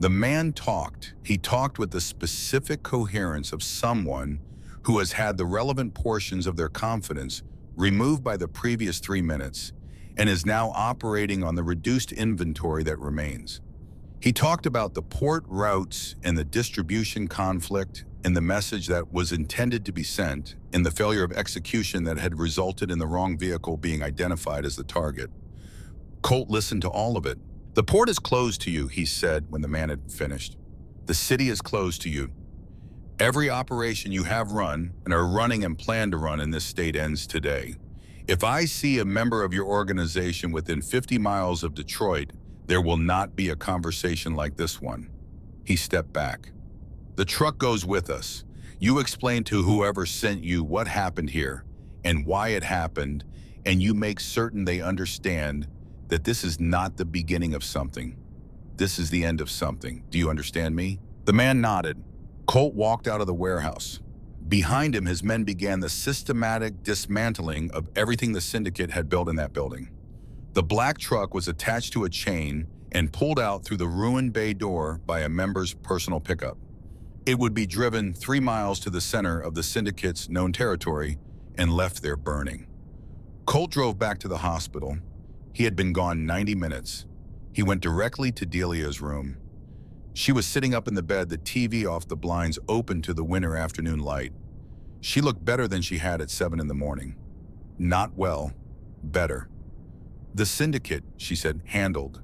The man talked. He talked with the specific coherence of someone who has had the relevant portions of their confidence removed by the previous 3 minutes and is now operating on the reduced inventory that remains. He talked about the port routes and the distribution conflict and the message that was intended to be sent and the failure of execution that had resulted in the wrong vehicle being identified as the target. Colt listened to all of it. "The port is closed to you," he said when the man had finished. "The city is closed to you. Every operation you have run and are running and plan to run in this state ends today. If I see a member of your organization within 50 miles of Detroit, there will not be a conversation like this one." He stepped back. "The truck goes with us. You explain to whoever sent you what happened here and why it happened, and you make certain they understand that this is not the beginning of something. This is the end of something. Do you understand me?" The man nodded. Colt walked out of the warehouse. Behind him, his men began the systematic dismantling of everything the syndicate had built in that building. The black truck was attached to a chain and pulled out through the ruined bay door by a member's personal pickup. It would be driven 3 miles to the center of the syndicate's known territory and left there burning. Colt drove back to the hospital. He had been gone 90 minutes. He went directly to Delia's room. She was sitting up in the bed, the TV off, the blinds open to the winter afternoon light. She looked better than she had at 7 in the morning. Not well, better. "The syndicate," she said, "handled.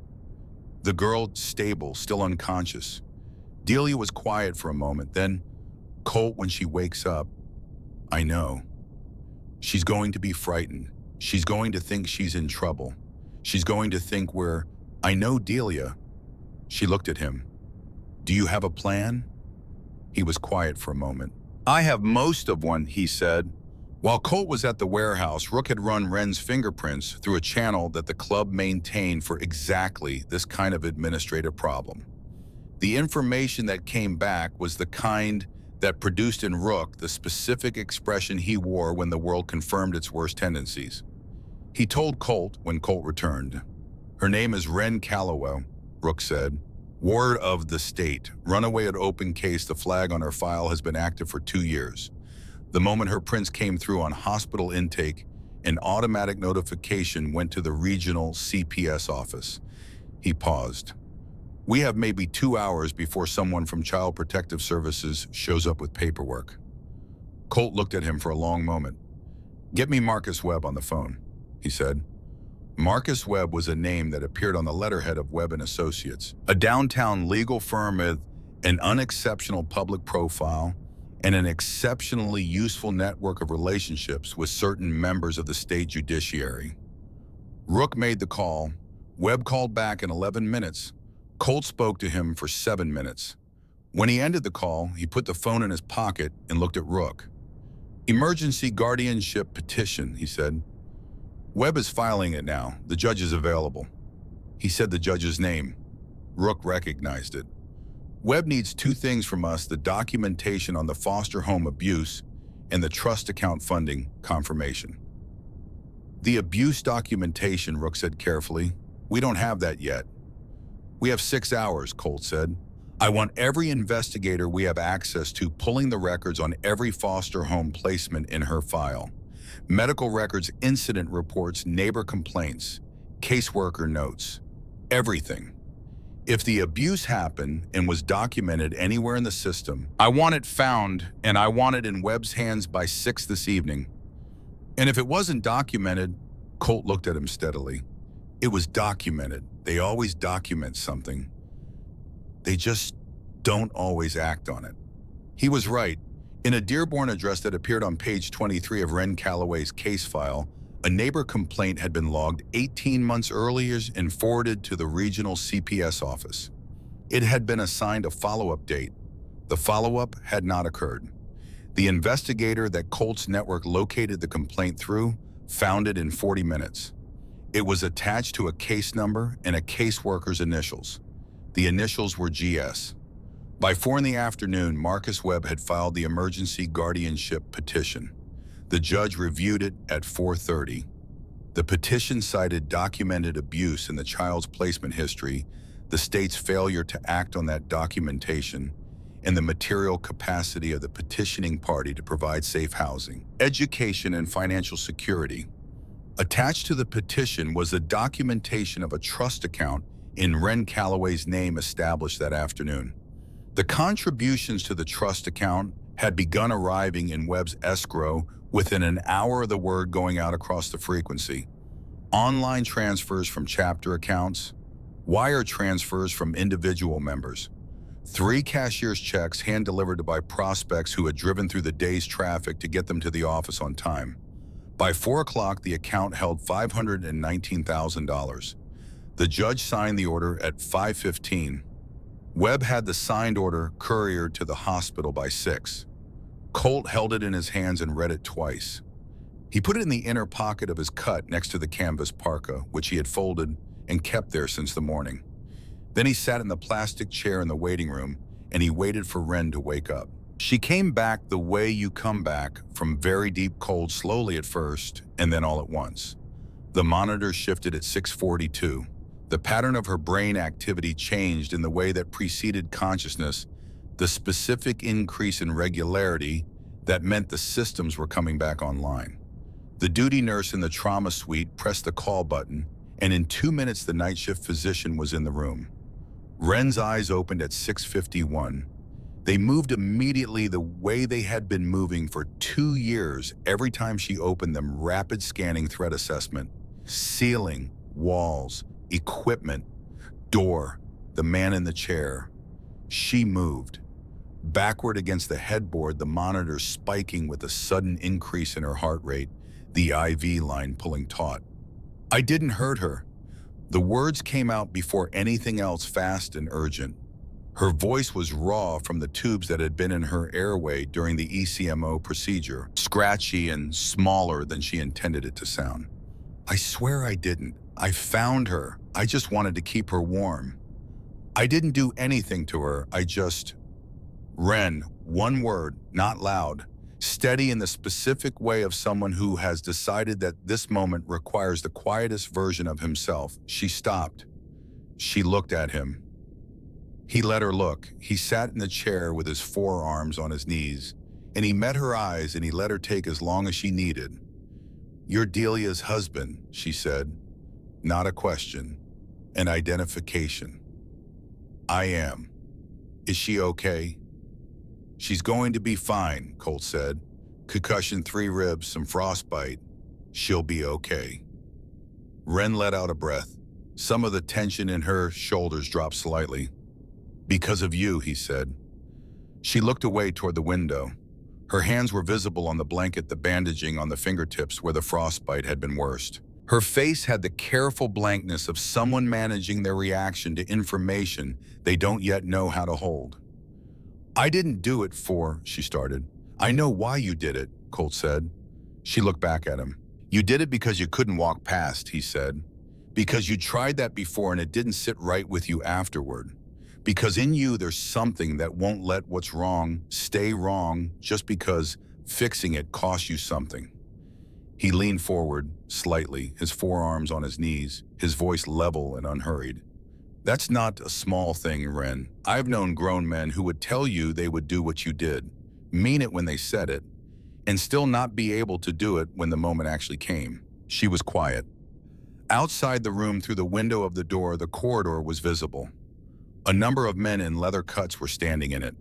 The girl stable, still unconscious." Delia was quiet for a moment. Then, "Colt, when she wakes up, I know. She's going to be frightened. She's going to think she's in trouble. She's going to think I know Delia." She looked at him. "Do you have a plan?" He was quiet for a moment. "I have most of one," he said. While Colt was at the warehouse, Rook had run Wren's fingerprints through a channel that the club maintained for exactly this kind of administrative problem. The information that came back was the kind that produced in Rook the specific expression he wore when the world confirmed its worst tendencies. He told Colt when Colt returned. "Her name is Wren Calloway," Rook said. "Ward of the state. Runaway at open case. The flag on her file has been active for 2 years. The moment her prints came through on hospital intake, an automatic notification went to the regional CPS office." He paused. "We have maybe 2 hours before someone from Child Protective Services shows up with paperwork." Colt looked at him for a long moment. "Get me Marcus Webb on the phone," he said. Marcus Webb was a name that appeared on the letterhead of Webb & Associates, a downtown legal firm with an unexceptional public profile and an exceptionally useful network of relationships with certain members of the state judiciary. Rook made the call. Webb called back in 11 minutes. Colt spoke to him for 7 minutes. When he ended the call, he put the phone in his pocket and looked at Rook. "Emergency guardianship petition," he said. "Webb is filing it now. The judge is available." He said the judge's name. Rook recognized it. "Webb needs 2 things from us: the documentation on the foster home abuse and the trust account funding confirmation." "The abuse documentation," Rook said carefully. "We don't have that yet." "We have 6 hours, Colt said. "I want every investigator we have access to pulling the records on every foster home placement in her file. Medical records, incident reports, neighbor complaints, caseworker notes, everything. If the abuse happened and was documented anywhere in the system, I want it found, and I want it in Webb's hands by 6 this evening. And if it wasn't documented," Colt looked at him steadily. "It was documented. They always document something. They just don't always act on it." He was right. In a Dearborn address that appeared on page 23 of Wren Calloway's case file, a neighbor complaint had been logged 18 months earlier and forwarded to the regional CPS office. It had been assigned a follow-up date. The follow-up had not occurred. The investigator that Colt's network located the complaint through found it in 40 minutes. It was attached to a case number and a caseworker's initials. The initials were GS. By 4 in the afternoon, Marcus Webb had filed the emergency guardianship petition. The judge reviewed it at 4:30. The petition cited documented abuse in the child's placement history, the state's failure to act on that documentation, and the material capacity of the petitioning party to provide safe housing, education, and financial security. Attached to the petition was the documentation of a trust account in Wren Calloway's name established that afternoon. The contributions to the trust account had begun arriving in Webb's escrow within an hour of the word going out across the frequency. Online transfers from chapter accounts, wire transfers from individual members, 3 cashier's checks hand-delivered by prospects who had driven through the day's traffic to get them to the office on time. By 4 o'clock, the account held $519,000. The judge signed the order at 5:15. Webb had the signed order couriered to the hospital by 6. Colt held it in his hands and read it twice. He put it in the inner pocket of his cut next to the canvas parka, which he had folded and kept there since the morning. Then he sat in the plastic chair in the waiting room, and he waited for Wren to wake up. She came back the way you come back from very deep cold, slowly at first, and then all at once. The monitor shifted at 6:42. The pattern of her brain activity changed in the way that preceded consciousness, the specific increase in regularity that meant the systems were coming back online. The duty nurse in the trauma suite pressed the call button, and in 2 minutes the night shift physician was in the room. Wren's eyes opened at 6:51. They moved immediately the way they had been moving for 2 years every time she opened them. Rapid scanning, threat assessment, ceiling, walls, equipment, door, the man in the chair. She moved. Backward against the headboard, the monitor spiking with a sudden increase in her heart rate, the IV line pulling taut. "I didn't hurt her. The words came out before anything else, fast and urgent. Her voice was raw from the tubes that had been in her airway during the ECMO procedure, scratchy and smaller than she intended it to sound. I swear I didn't. I found her. I just wanted to keep her warm. I didn't do anything to her. I just... Wren, one word, not loud, steady in the specific way of someone who has decided that this moment requires the quietest version of himself. She stopped. She looked at him. He let her look. He sat in the chair with his forearms on his knees, and he met her eyes and he let her take as long as she needed. "You're Delia's husband," she said. Not a question, an identification. "I am. Is she okay?" "She's going to be fine," Colt said. "Concussion, 3 ribs, some frostbite. She'll be okay." Wren let out a breath. Some of the tension in her shoulders dropped slightly. "Because of you," he said. She looked away toward the window. Her hands were visible on the blanket, the bandaging on the fingertips where the frostbite had been worst. Her face had the careful blankness of someone managing their reaction to information they don't yet know how to hold. "I didn't do it for," she started. "I know why you did it," Colt said. She looked back at him. "You did it because you couldn't walk past," he said. "Because you tried that before and it didn't sit right with you afterward. Because in you there's something that won't let what's wrong stay wrong just because fixing it costs you something." He leaned forward slightly, his forearms on his knees, his voice level and unhurried. "That's not a small thing, Wren. I've known grown men who would tell you they would do what you did, mean it when they said it, and still not be able to do it when the moment actually came." She was quiet. Outside the room, through the window of the door, the corridor was visible. A number of men in leather cuts were standing in it.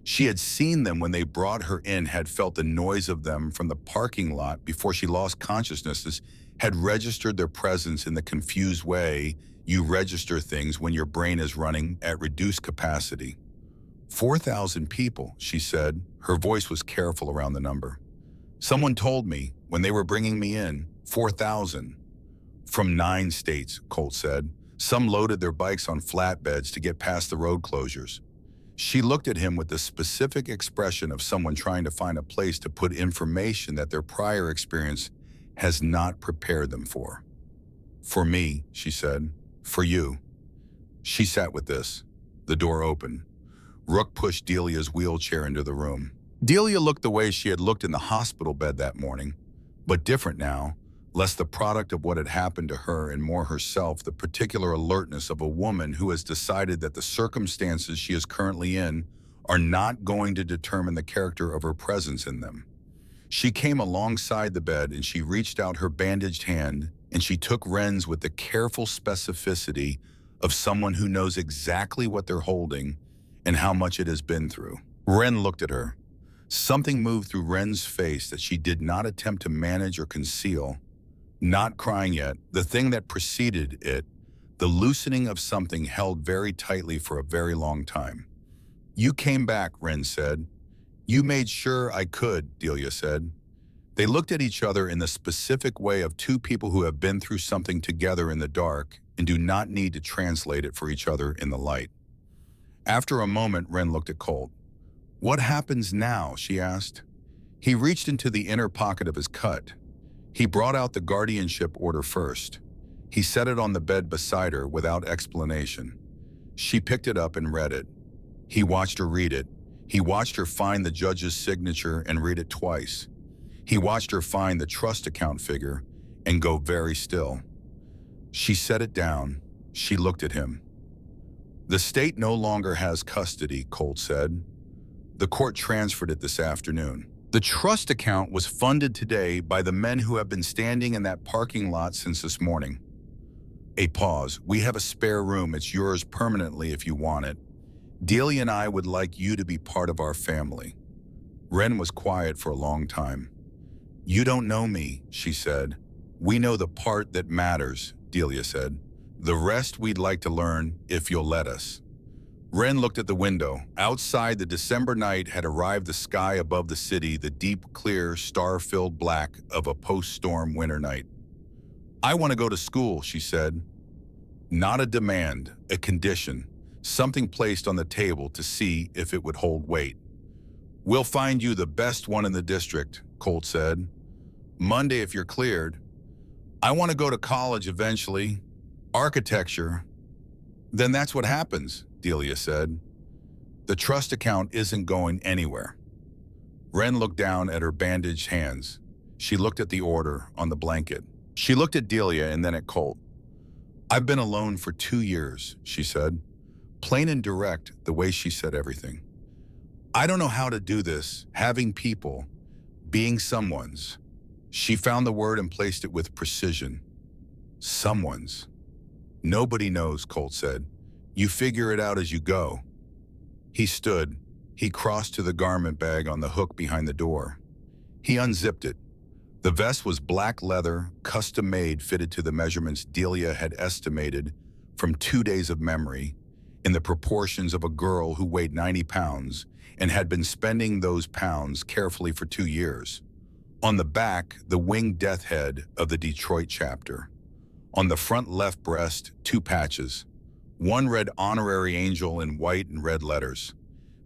She had seen them when they brought her in, had felt the noise of them from the parking lot before she lost consciousness, had registered their presence in the confused way you register things when your brain is running at reduced capacity. 4,000 people, she said. Her voice was careful around the number. "Someone told me when they were bringing me in, 4,000. From 9 states, Colt said. Some loaded their bikes on flatbeds to get past the road closures." She looked at him with the specific expression of someone trying to find a place to put information that their prior experience has not prepared them for. "For me," she said. "For you." She sat with this. The door opened. Rook pushed Delia's wheelchair into the room. Delia looked the way she had looked in the hospital bed that morning, but different now, less the product of what had happened to her and more herself, the particular alertness of a woman who has decided that the circumstances she is currently in are not going to determine the character of her presence in them. She came alongside the bed and she reached out her bandaged hand and she took Wren's with the careful specificity of someone who knows exactly what they're holding and how much it has been through. Wren looked at her. Something moved through Wren's face that she did not attempt to manage or conceal. Not crying yet, the thing that preceded it, the loosening of something held very tightly for a very long time. "You came back," Wren said. "You made sure I could," Delia said. They looked at each other in the specific way of two people who have been through something together in the dark and do not need to translate it for each other in the light. After a moment, Wren looked at Colt. "What happens now?" she asked. He reached into the inner pocket of his cut. He brought out the guardianship order first. He set it on the bed beside her without explanation. She picked it up and read it. He watched her read it. He watched her find the judge's signature and read it twice. He watched her find the trust account figure and go very still. She set it down. She looked at him. "The state no longer has custody," Colt said. "The court transferred it this afternoon. The trust account was funded today by the men who have been standing in that parking lot since this morning." A pause. "We have a spare room. It's yours permanently if you want it. Delia and I would like you to be part of our family." Wren was quiet for a long time. "You don't know me," she said. "We know the part that matters," Delia said. "The rest we'd like to learn if you'll let us." Wren looked at the window. Outside, the December night had arrived, the sky above the city, the deep, clear, star-filled black of a post-storm winter night. "I want to go to school," she said. Not a demand, a condition, something placed on the table to see if it would hold weight. "We'll find you the best one in the district," Colt said. "Monday if you're cleared. I want to go to college eventually. Architecture." "Then that's what happens," Delia said. "The trust account isn't going anywhere." Wren looked down at her bandaged hands. She looked at the order on the blanket. She looked at Delia and then at Colt. "I've been alone for 2 years," she said. Plain and direct, the way she said everything. "I don't know how to do this, having people, being someone's." She found the word and placed it with precision. Someone's. "Nobody knows," Colt said. "You figure it out as you go." He stood. He crossed to the garment bag on the hook behind the door. He unzipped it. The vest was black leather, custom-made, fitted to the measurements Delia had estimated from 2 days of memory, in the proportions of a girl who weighed 90 pounds and had been spending those pounds carefully for 2 years. On the back, the winged death head of the Detroit chapter. On the front left breast, 2 patches. One read Honorary Angel in white and red letters.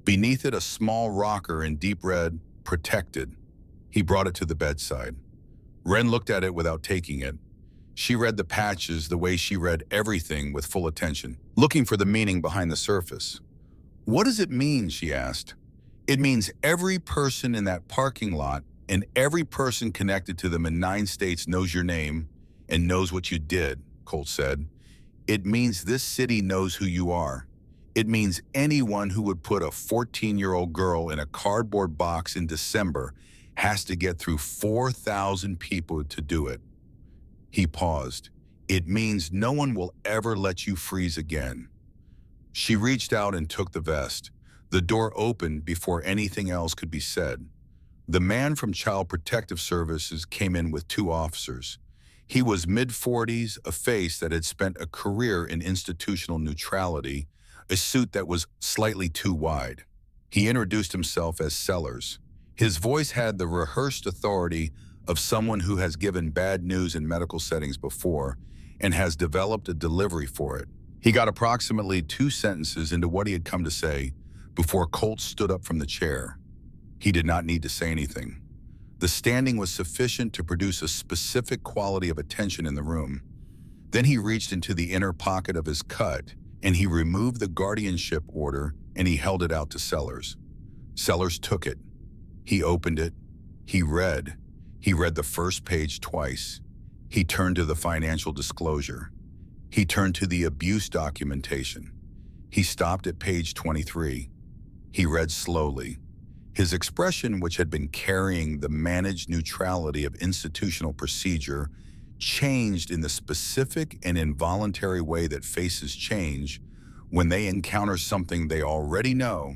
Beneath it, a small rocker in deep red, Protected. He brought it to the bedside. Wren looked at it without taking it. She read the patches the way she read everything, with full attention, looking for the meaning behind the surface. "What does it mean?" she asked. "It means every person in that parking lot and every person connected to them in 9 states knows your name and knows what you did," Colt said. "It means this city knows who you are. It means anyone who would put a 14-year-old girl in a cardboard box in December has to get through 4,000 people to do it." He paused. "It means no one will ever let you freeze again." She reached out and took the vest. The door opened before anything else could be said. The man from Child Protective Services came in with 2 officers. He was mid-40s, a face that had spent a career in institutional neutrality, a suit that was slightly too wide. He introduced himself as Sellers. His voice had the rehearsed authority of someone who has given bad news in medical settings before and has developed a delivery for it. He got approximately 2 sentences into what he had come to say before Colt stood up from the chair. He did not need to say anything. The standing was sufficient to produce a specific quality of attention in the room. Then he reached into the inner pocket of his cut and he removed the guardianship order and he held it out to Sellers. Sellers took it. He opened it. He read. He read the first page twice. He turned to the financial disclosure. He turned to the abuse documentation. He stopped at page 23. He read slowly. His expression, which had been carrying the managed neutrality of institutional procedure, changed in the specific and involuntary way that faces change when they encounter something they already know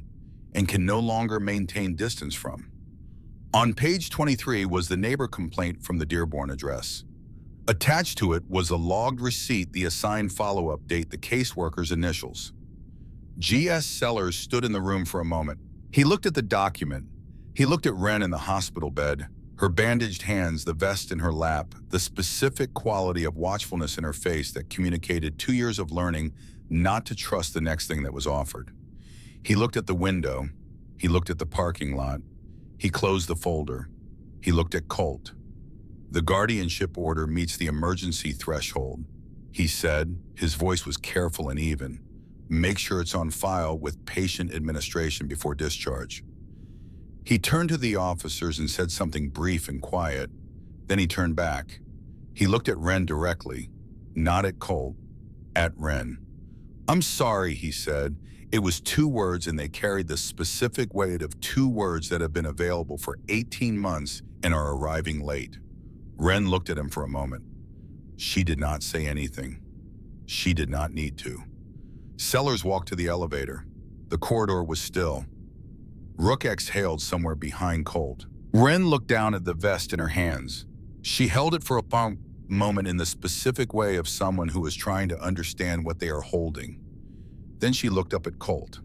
and can no longer maintain distance from. On page 23 was the neighbor complaint from the Dearborn address. Attached to it was a logged receipt, the assigned follow-up date, the caseworker's initials. G.S. Sellers stood in the room for a moment. He looked at the document. He looked at Wren in the hospital bed, her bandaged hands, the vest in her lap, the specific quality of watchfulness in her face that communicated 2 years of learning not to trust the next thing that was offered. He looked at the window. He looked at the parking lot. He closed the folder. He looked at Colt. "The guardianship order meets the emergency threshold," he said. His voice was careful and even. "Make sure it's on file with patient administration before discharge." He turned to the officers and said something brief and quiet. Then he turned back. He looked at Wren directly, not at Colt, at Wren. "I'm sorry," he said. It was 2 words and they carried the specific weight of 2 words that have been available for 18 months and are arriving late. Wren looked at him for a moment. She did not say anything. She did not need to. Sellers walked to the elevator. The corridor was still. Rook exhaled somewhere behind Colt. Wren looked down at the vest in her hands. She held it for a moment in the specific way of someone who is trying to understand what they are holding. Then she looked up at Colt.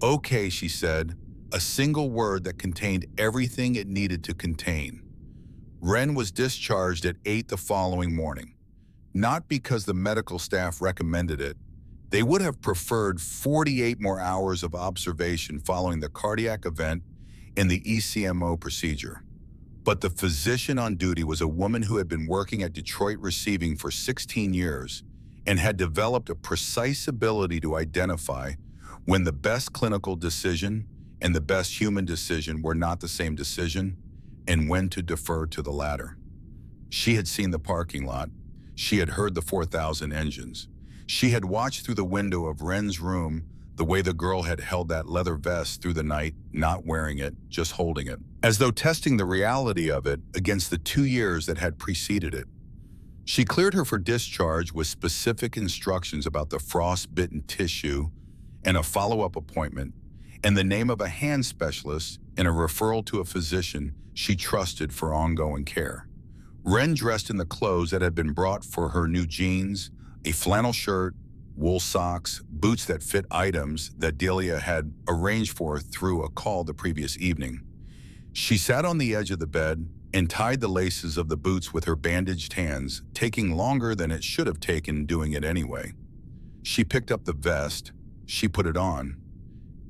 "Okay," she said, a single word that contained everything it needed to contain. Wren was discharged at 8 the following morning. not because the medical staff recommended it. They would have preferred 48 more hours of observation following the cardiac event and the ECMO procedure. But the physician on duty was a woman who had been working at Detroit Receiving for 16 years and had developed a precise ability to identify when the best clinical decision and the best human decision were not the same decision, and when to defer to the latter. She had seen the parking lot. She had heard the 4,000 engines. She had watched through the window of Wren's room the way the girl had held that leather vest through the night, not wearing it, just holding it, as though testing the reality of it against the 2 years that had preceded it. She cleared her for discharge with specific instructions about the frost-bitten tissue and a follow-up appointment, and the name of a hand specialist and a referral to a physician she trusted for ongoing care. Wren dressed in the clothes that had been brought for her: new jeans, a flannel shirt, wool socks, boots that fit items that Delia had arranged for through a call the previous evening. She sat on the edge of the bed and tied the laces of the boots with her bandaged hands, taking longer than it should have taken doing it anyway. She picked up the vest. She put it on.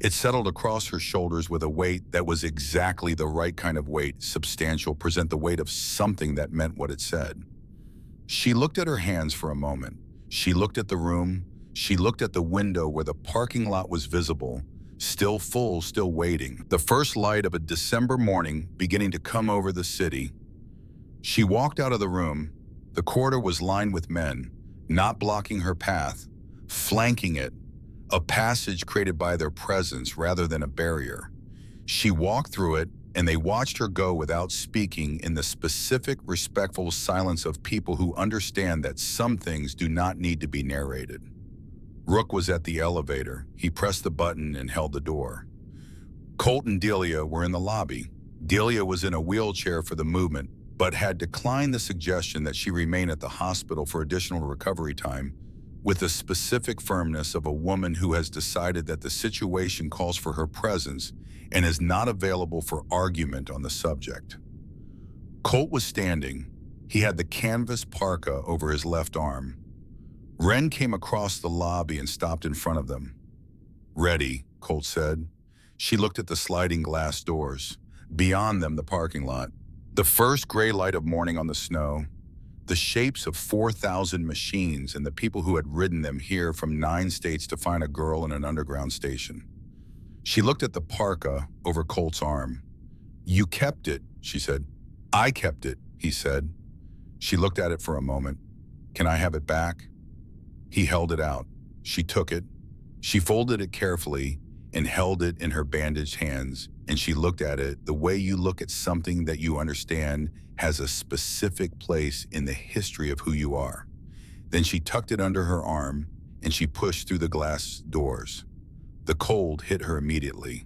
It settled across her shoulders with a weight that was exactly the right kind of weight, substantial, present the weight of something that meant what it said. She looked at her hands for a moment. She looked at the room. She looked at the window where the parking lot was visible, still full, still waiting. The first light of a December morning beginning to come over the city. She walked out of the room. The corridor was lined with men, not blocking her path, flanking it, a passage created by their presence rather than a barrier. She walked through it, and they watched her go without speaking, in the specific, respectful silence of people who understand that some things do not need to be narrated. Rook was at the elevator. He pressed the button and held the door. Colt and Delia were in the lobby. Delia was in a wheelchair for the movement, but had declined the suggestion that she remain at the hospital for additional recovery time, with the specific firmness of a woman who has decided that the situation calls for her presence and is not available for argument on the subject. Colt was standing. He had the canvas parka over his left arm. Wren came across the lobby and stopped in front of them. "Ready," Colt said. She looked at the sliding glass doors. Beyond them, the parking lot. The first gray light of morning on the snow. The shapes of 4,000 machines and the people who had ridden them here from 9 states to find a girl in an underground station. She looked at the parka over Colt's arm. "You kept it," she said. "I kept it," he said. She looked at it for a moment. "Can I have it back?" He held it out. She took it. She folded it carefully and held it in her bandaged hands, and she looked at it the way you look at something that you understand has a specific place in the history of who you are. Then she tucked it under her arm, and she pushed through the glass doors. The cold hit her immediately.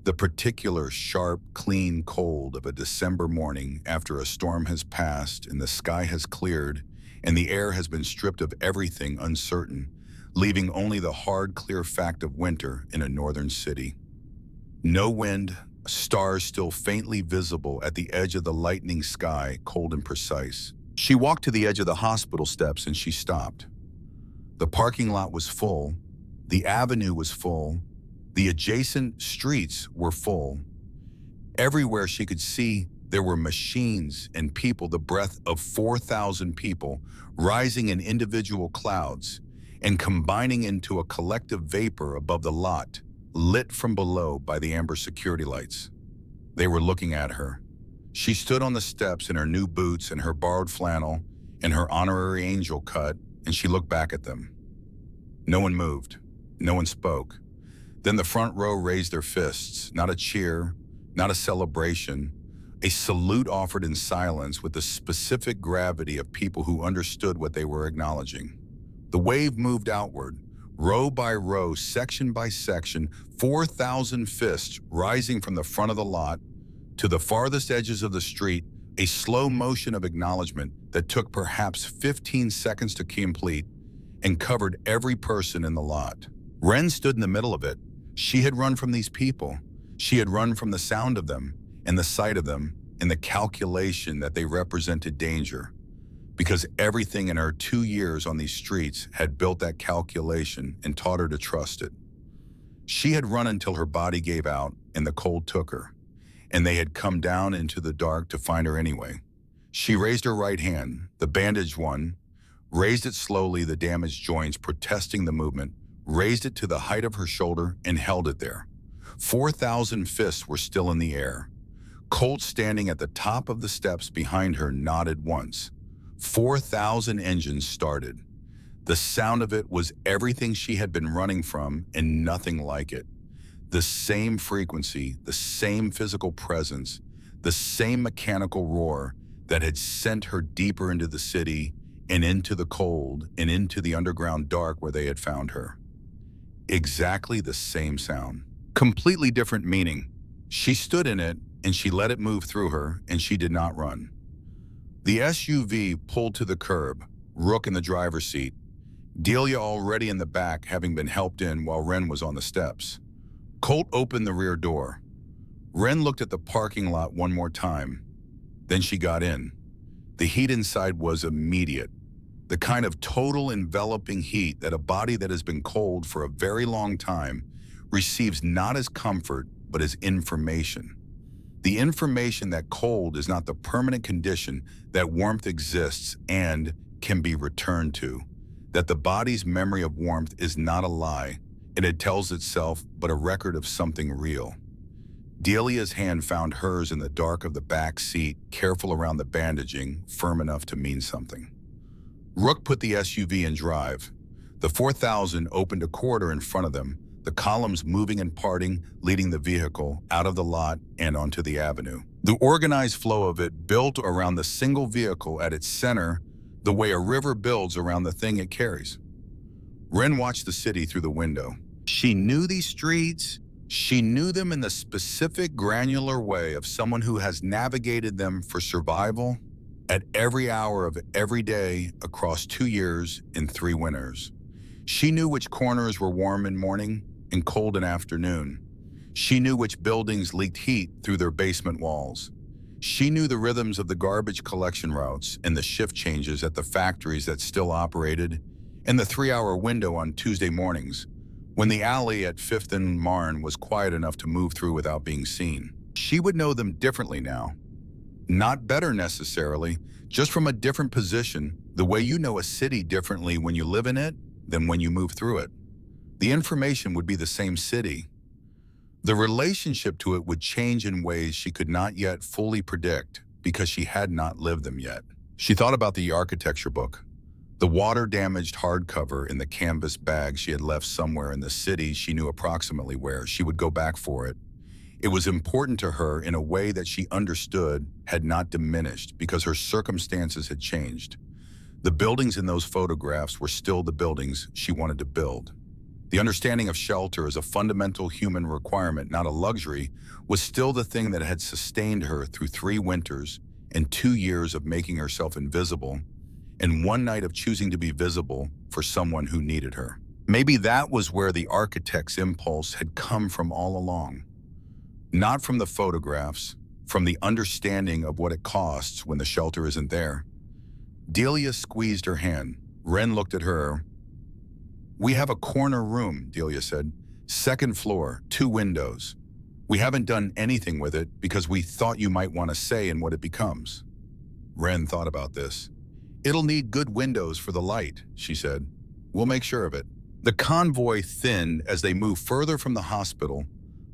The particular sharp, clean cold of a December morning after a storm has passed and the sky has cleared and the air has been stripped of everything uncertain, leaving only the hard, clear fact of winter in a northern city. No wind, stars still faintly visible at the edge of the lightning sky, cold and precise. She walked to the edge of the hospital steps and she stopped. The parking lot was full. The avenue was full. The adjacent streets were full. Everywhere she could see, there were machines and people, the breath of 4,000 people, rising in individual clouds and combining into a collective vapor above the lot, lit from below by the amber security lights. They were looking at her. She stood on the steps in her new boots and her borrowed flannel and her honorary angel cut, and she looked back at them. No one moved. No one spoke. Then the front row raised their fists, not a cheer, not a celebration, a salute offered in silence with the specific gravity of people who understood what they were acknowledging. The wave moved outward, row by row, section by section, 4,000 fists rising from the front of the lot to the farthest edges of the street, a slow motion of acknowledgement that took perhaps 15 seconds to complete and covered every person in the lot. Wren stood in the middle of it. She had run from these people. She had run from the sound of them and the sight of them and the calculation that they represented danger. because everything in her 2 years on these streets had built that calculation and taught her to trust it. She had run until her body gave out and the cold took her, and they had come down into the dark to find her anyway. She raised her right hand, the bandaged one, raised it slowly, the damaged joints protesting the movement, raised it to the height of her shoulder and held it there. 4,000 fists were still in the air. Colt, standing at the top of the steps behind her, nodded once. 4,000 engines started. The sound of it was everything she had been running from and nothing like it. The same frequency, the same physical presence, the same mechanical roar that had sent her deeper into the city and into the cold and into the underground dark where they had found her. Exactly the same sound. Completely different meaning. She stood in it and she let it move through her, and she did not run. The SUV pulled to the curb, Rook in the driver's seat, Delia already in the back, having been helped in while Wren was on the steps. Colt opened the rear door. Wren looked at the parking lot one more time. Then she got in. The heat inside was immediate. The kind of total enveloping heat that a body that has been cold for a very long time receives not as comfort, but as information. The information that cold is not the permanent condition, that warmth exists and can be returned to, that the body's memory of warmth is not a lie, and it tells itself but a record of something real. Delia's hand found hers in the dark of the back seat, careful around the bandaging, firm enough to mean something. Rook put the SUV in drive. The 4,000 opened a corridor in front of them, the columns moving and parting, leading the vehicle out of the lot and onto the avenue. The organized flow of it built around the single vehicle at its center, the way a river builds around the thing it carries. Wren watched the city through the window. She knew these streets. She knew them in the specific, granular way of someone who has navigated them for survival at every hour of every day across 2 years and 3 winters. She knew which corners were warm in morning and cold in afternoon. She knew which buildings leaked heat through their basement walls. She knew the rhythms of the garbage collection routes and the shift changes at the factories that still operated, and the 3-hour window on Tuesday mornings, when the alley at 5th and Marne was quiet enough to move through without being seen. She would know them differently now. Not better necessarily, just from a different position, the way you know a city differently when you live in it than when you move through it. The information would be the same city. The relationship to it would change in ways she could not yet fully predict because she had not lived them yet. She thought about the architecture book, the water-damaged hardcover in the canvas bag she had left somewhere in the city. She knew approximately where. She would go back for it. It was important to her in a way that she understood had not diminished because her circumstances had changed. The buildings in those photographs were still the buildings she wanted to build. The understanding of shelter as a fundamental human requirement, not a luxury, was still the thing that had sustained her through 3 winters and 2 years of making herself invisible, and 1 night of choosing to be visible for someone who needed her. Maybe that was where the architect's impulse had come from all along. Not from the photographs, from the understanding of what it costs when the shelter isn't there. Delia squeezed her hand. Wren looked at her. "We have a corner room," Delia said. "2nd floor, 2 windows. We haven't done anything with it because we thought you might want a say in what it becomes." Wren thought about this. "It'll need good windows for the light," she said. "We'll make sure of it." The convoy thinned as they moved further from the hospital,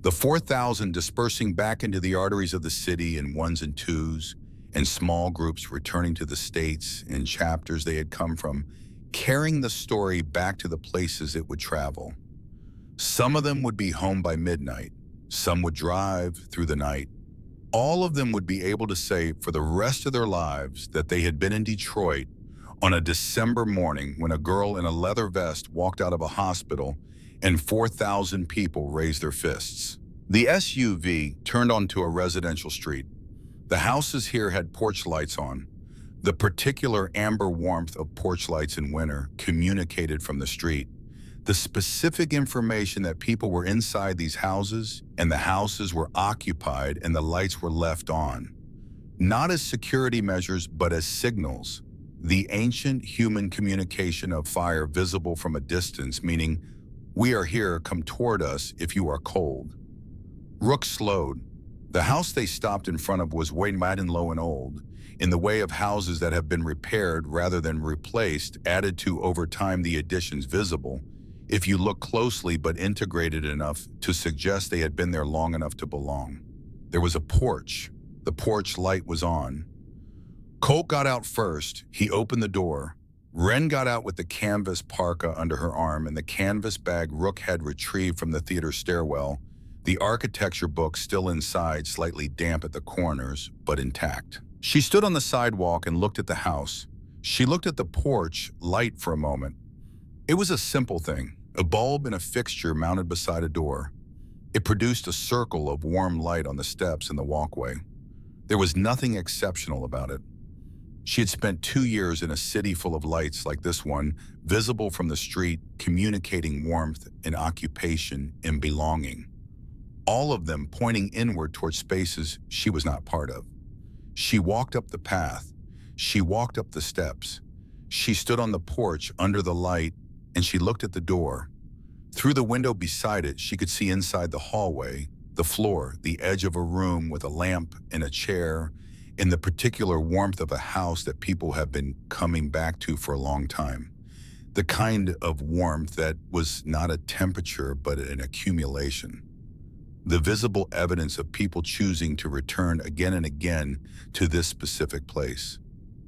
the 4,000 dispersing back into the arteries of the city in 1s and 2s, and small groups returning to the states and chapters they had come from, carrying the story back to the places it would travel. Some of them would be home by midnight. Some would drive through the night. All of them would be able to say for the rest of their lives that they had been in Detroit on a December morning when a girl in a leather vest walked out of a hospital and 4,000 people raised their fists. The SUV turned onto a residential street. The houses here had porch lights on. The particular amber warmth of porch lights in winter communicated from the street. The specific information that people were inside these houses and the houses were occupied and the lights were left on. Not as security measures, but as signals. the ancient human communication of fire visible from a distance, meaning, "We are here, come toward us if you are cold." Rook slowed. The house they stopped in front of was wide and low and old, in the way of houses that have been repaired rather than replaced, added to over time. The additions visible, if you look closely, but integrated enough to suggest they had been there long enough to belong. There was a porch. The porch light was on. Colt got out first. He opened the door. Wren got out with the canvas parka under her arm and the canvas bag Rook had retrieved from the theater stairwell, the architecture book still inside, slightly damp at the corners, but intact. She stood on the sidewalk and looked at the house. She looked at the porch light for a moment. It was a simple thing, a bulb and a fixture mounted beside a door. It produced a circle of warm light on the steps and the walkway. There was nothing exceptional about it. She had spent 2 years in a city full of lights like this one, visible from the street, communicating warmth and occupation and belonging. All of them pointing inward towards spaces she was not part of. She walked up the path. She walked up the steps. She stood on the porch under the light, and she looked at the door. Through the window beside it, she could see inside the hallway, the floor, the edge of a room with a lamp and a chair, in the particular warmth of a house that people have been coming back to for a long time. The kind of warmth that was not a temperature, but an accumulation. The visible evidence of people choosing to return again and again to this specific place.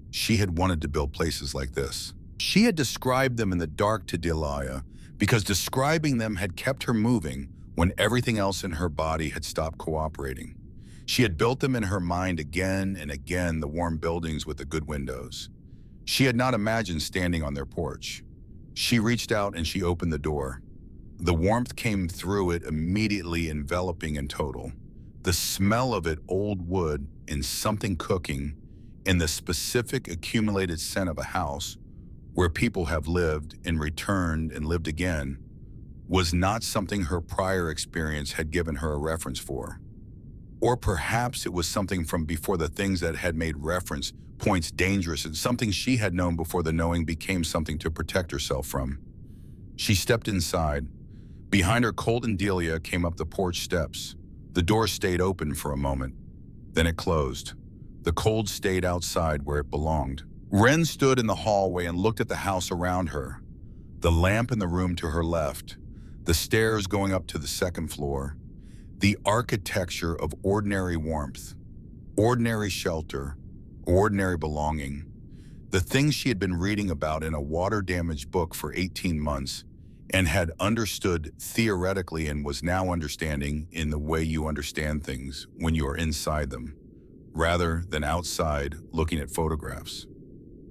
She had wanted to build places like this. She had described them in the dark to Delia because describing them had kept her moving when everything else in her body had stopped cooperating. She had built them in her mind again and again, the warm buildings with the good windows. She had not imagined standing on their porch. She reached out and she opened the door. The warmth came through it immediately, enveloping in total. The smell of it, old wood and something cooking, and the specific accumulated scent of a house where people have lived and returned and lived again, was not something her prior experience had given her a reference for. Or perhaps it was something from before the things that had made reference points dangerous, and something she had known before the knowing became something to protect herself from. She stepped inside. Behind her, Colt and Delia came up the porch steps. The door stayed open for a moment. Then it closed. The cold stayed outside where it belonged. Wren stood in the hallway and looked at the house around her. The lamp in the room to her left. The stairs going up to the second floor. The architecture of ordinary warmth, ordinary shelter, ordinary belonging. The things she had been reading about in a water-damaged book for 18 months and had understood theoretically and was now understanding in the way you understand things when you are inside them, rather than outside looking at photographs.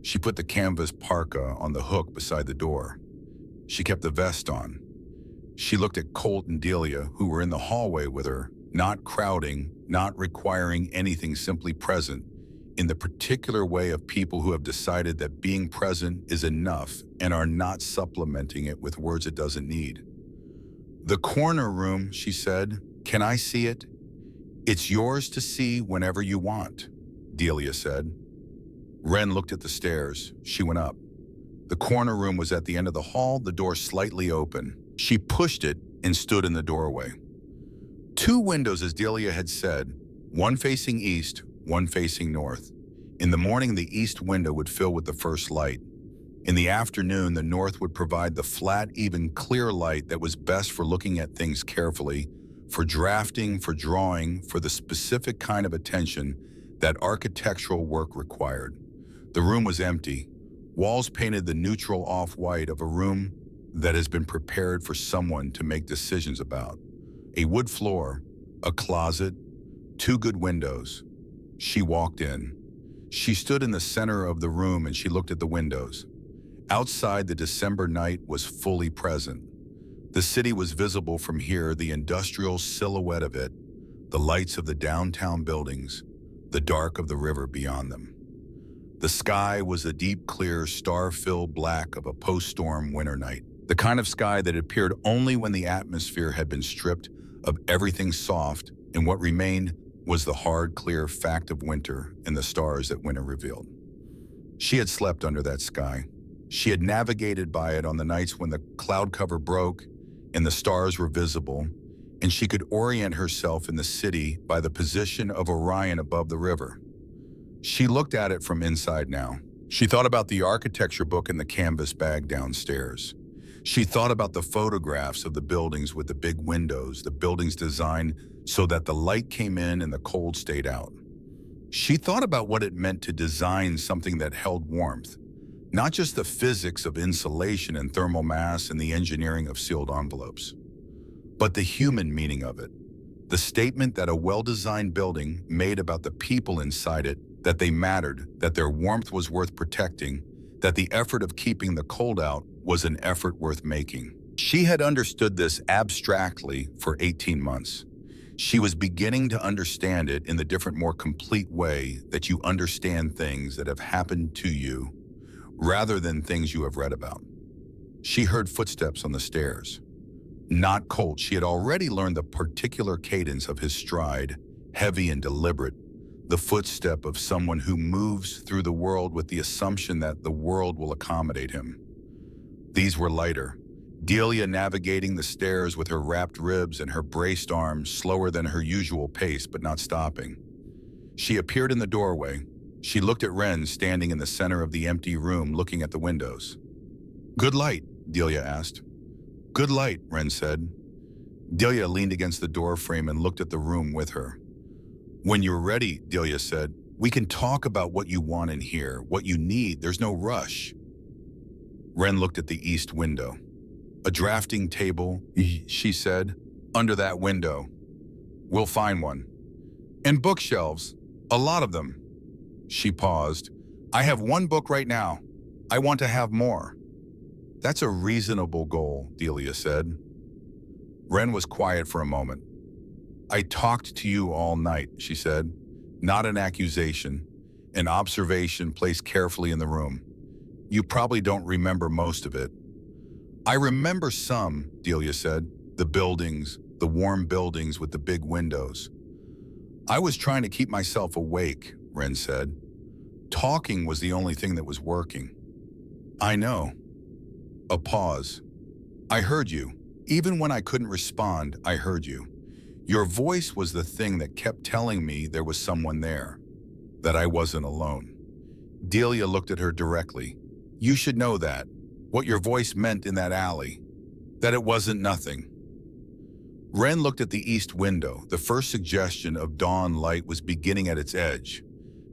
She put the canvas parka on the hook beside the door. She kept the vest on. She looked at Colt and Delia, who were in the hallway with her, not crowding, not requiring anything, simply present, in the particular way of people who have decided that being present is enough and are not supplementing it with words it doesn't need. "The corner room," she said. "Can I see it?" "It's yours to see whenever you want," Delia said. Wren looked at the stairs. She went up. The corner room was at the end of the hall, the door slightly open. She pushed it and stood in the doorway. 2 windows, as Delia had said, one facing east, one facing north. In the morning, the east window would fill with the first light. In the afternoon, the north would provide the flat, even, clear light that was best for looking at things carefully, for drafting, for drawing, for the specific kind of attention that architectural work required. The room was empty. Walls painted the neutral off-white of a room that has been prepared for someone to make decisions about. A wood floor, a closet, 2 good windows. She walked in. She stood in the center of the room and she looked at the windows. Outside, the December night was fully present. The city was visible from here, the industrial silhouette of it, the lights of the downtown buildings, the dark of the river beyond them. The sky was a deep, clear, star-filled black of a post-storm winter night. The kind of sky that appeared only when the atmosphere had been stripped of everything soft, and what remained was the hard, clear fact of winter and the stars that winter revealed. She had slept under that sky. She had navigated by it on the nights when the cloud cover broke and the stars were visible, and she could orient herself in the city by the position of Orion above the river. She looked at it from inside now. She thought about the architecture book in the canvas bag downstairs. She thought about the photographs of the buildings with the big windows, the buildings designed so that the light came in and the cold stayed out. She thought about what it meant to design something that held warmth, not just the physics of insulation and thermal mass and the engineering of sealed envelopes, but the human meaning of it. The statement that a well-designed building made about the people inside it, that they mattered, that their warmth was worth protecting, that the effort of keeping the cold out was an effort worth making. She had understood this abstractly for 18 months. She was beginning to understand it in the different, more complete way that you understand things that have happened to you rather than things you have read about. She heard footsteps on the stairs. Not Colt. She had already learned the particular cadence of his stride, heavy and deliberate, the footstep of someone who moves through the world with the assumption that the world will accommodate him. These were lighter. Delia navigating the stairs with her wrapped ribs and her braced arms, slower than her usual pace, but not stopping. She appeared in the doorway. She looked at Wren standing in the center of the empty room, looking at the windows. "Good light?" Delia asked. "Good light," Wren said. Delia leaned against the door frame and looked at the room with her. "When you're ready," Delia said, "we can talk about what you want in here, what you need. There's no rush." Wren looked at the east window. "A drafting table," she said, "under that window. We'll find one. And bookshelves, a lot of them." She paused. "I have one book right now. I want to have more." "That's a reasonable goal," Delia said. Wren was quiet for a moment. "I talked to you all night," she said. "Not an accusation, an observation placed carefully in the room. You probably don't remember most of it." "I remember some," Delia said. "The buildings, the warm buildings with the big windows." "I was trying to keep myself awake," Wren said. "Talking was the only thing that was working." "I know." A pause. "I heard you. Even when I couldn't respond, I heard you. Your voice was the thing that kept telling me there was someone there, that I wasn't alone." Delia looked at her directly. "You should know that, what your voice meant in that alley, that it wasn't nothing." Wren looked at the east window. The first suggestion of dawn light was beginning at its edge.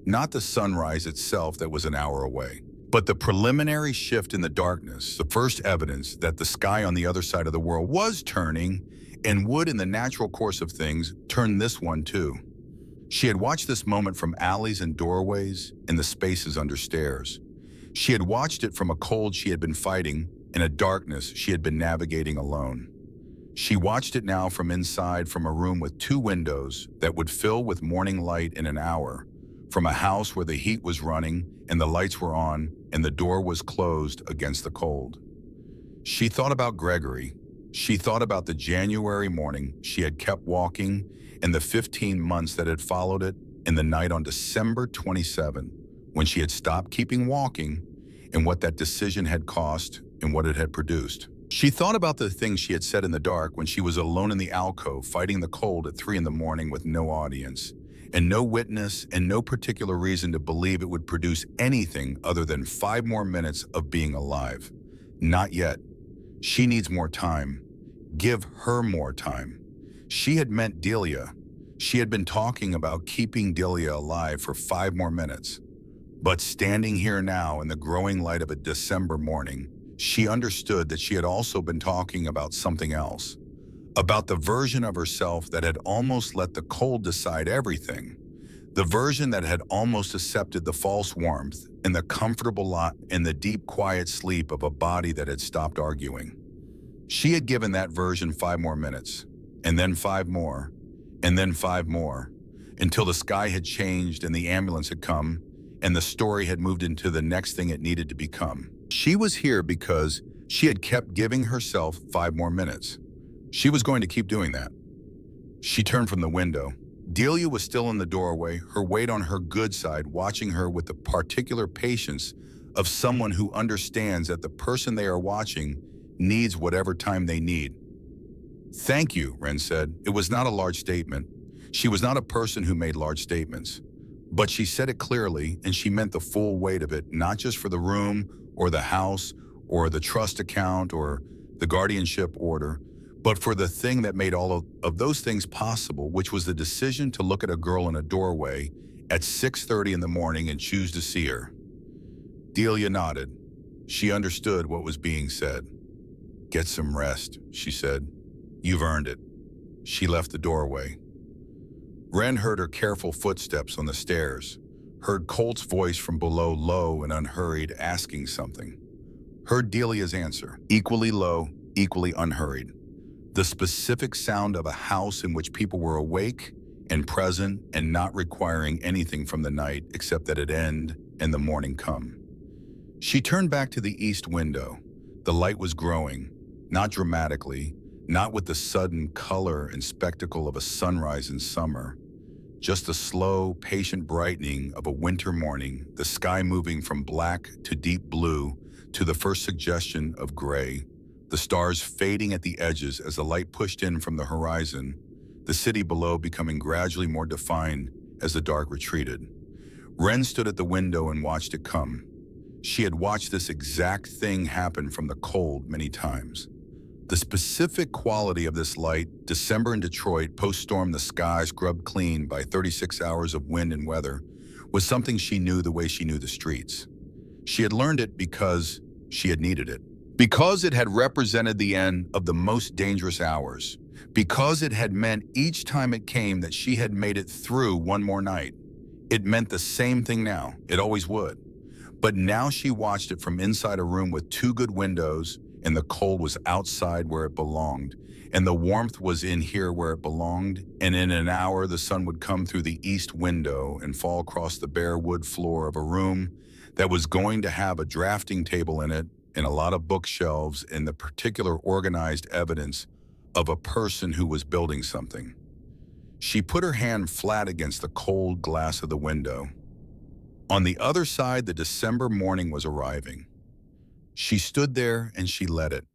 Not the sunrise itself that was an hour away, but the preliminary shift in the darkness, the first evidence that the sky on the other side of the world was turning and would, in the natural course of things, turn this one too. She had watched this moment from alleys and doorways and the spaces under stairs. She had watched it from a cold she had been fighting and a darkness she had been navigating alone. She watched it now from inside, from a room with 2 windows that would fill with morning light in an hour, from a house where the heat was running and the lights were on and the door was closed against the cold. She thought about Gregory. She thought about the January morning she had kept walking and the 15 months that had followed it, and the night on December 27, when she had stopped keeping walking, and what that decision had cost and what it had produced. She thought about the things she had said in the dark when she was alone in the alcove fighting the cold at 3 in the morning with no audience, and no witness and no particular reason to believe it would produce anything other than 5 more minutes of being alive. Not yet. She needs more time. Give her more time. She had meant Delia. She had been talking about keeping Delia alive for 5 more minutes. But standing here now in the growing light of a December morning, she understood that she had also been talking about something else. About the version of herself that had almost let the cold decide everything. The version that had almost accepted the false warmth and the comfortable lot and the deep quiet sleep of a body that had stopped arguing. She had given that version 5 more minutes, and then 5 more, and then 5 more, until the sky had changed and the ambulance had come, and the story had moved into the next thing it needed to become. She was here because she had kept giving herself 5 more minutes. She was going to keep doing that. She turned from the window. Delia was still in the doorway, her weight on her good side, watching her with the particular patience of someone who understands that the person they are watching needs whatever time they need. "Thank you," Wren said. It was not a large statement. She was not a person who made large statements. But she said it clearly, and she meant the full weight of it, not just for the room or the house or the trust account or the guardianship order, but for the thing that made all of those things possible, which was the decision to look at a girl in a doorway at 6:30 in the morning and choose to see her. Delia nodded. She understood what was being said. "Get some rest," she said. "You've earned it." She left the doorway. Wren heard her careful footsteps on the stairs, heard Colt's voice from below, low and unhurried, asking something. Heard Delia's answer, equally low, equally unhurried. The specific sound of a house in which people were awake and present and not requiring anything from the night except that it end and the morning come. She turned back to the east window. The light was growing, not dramatically, not with the sudden color and spectacle of a sunrise in summer, just a slow, patient brightening of a winter morning, the sky moving from black to deep blue to the first suggestion of gray, the stars fading at the edges as the light pushed in from the horizon, the city below becoming gradually more defined as the dark retreated. Wren stood at the window and watched it come. She had watched this exact thing happen from the cold many times. The specific quality of this light, December in Detroit, post-storm, the sky scrubbed clean by 36 hours of wind and weather, was something she knew the way she knew the streets. She had learned it because she had needed it. Because it had represented the end of the most dangerous hours. Because it had meant each time it came that she had made it through one more night. It meant the same thing now. It always would. But now she watched it from inside a room with two good windows, and the cold was outside where it belonged, and the warmth was in here where it belonged, and in an hour the sun would come through the east window and fall across the bare wood floor of a room that was going to have a drafting table in it and a lot of bookshelves and the particular organized evidence of a person who was building something. She put her hand flat against the cold glass of the window. On the other side, the December morning was arriving. She stood there and she let it.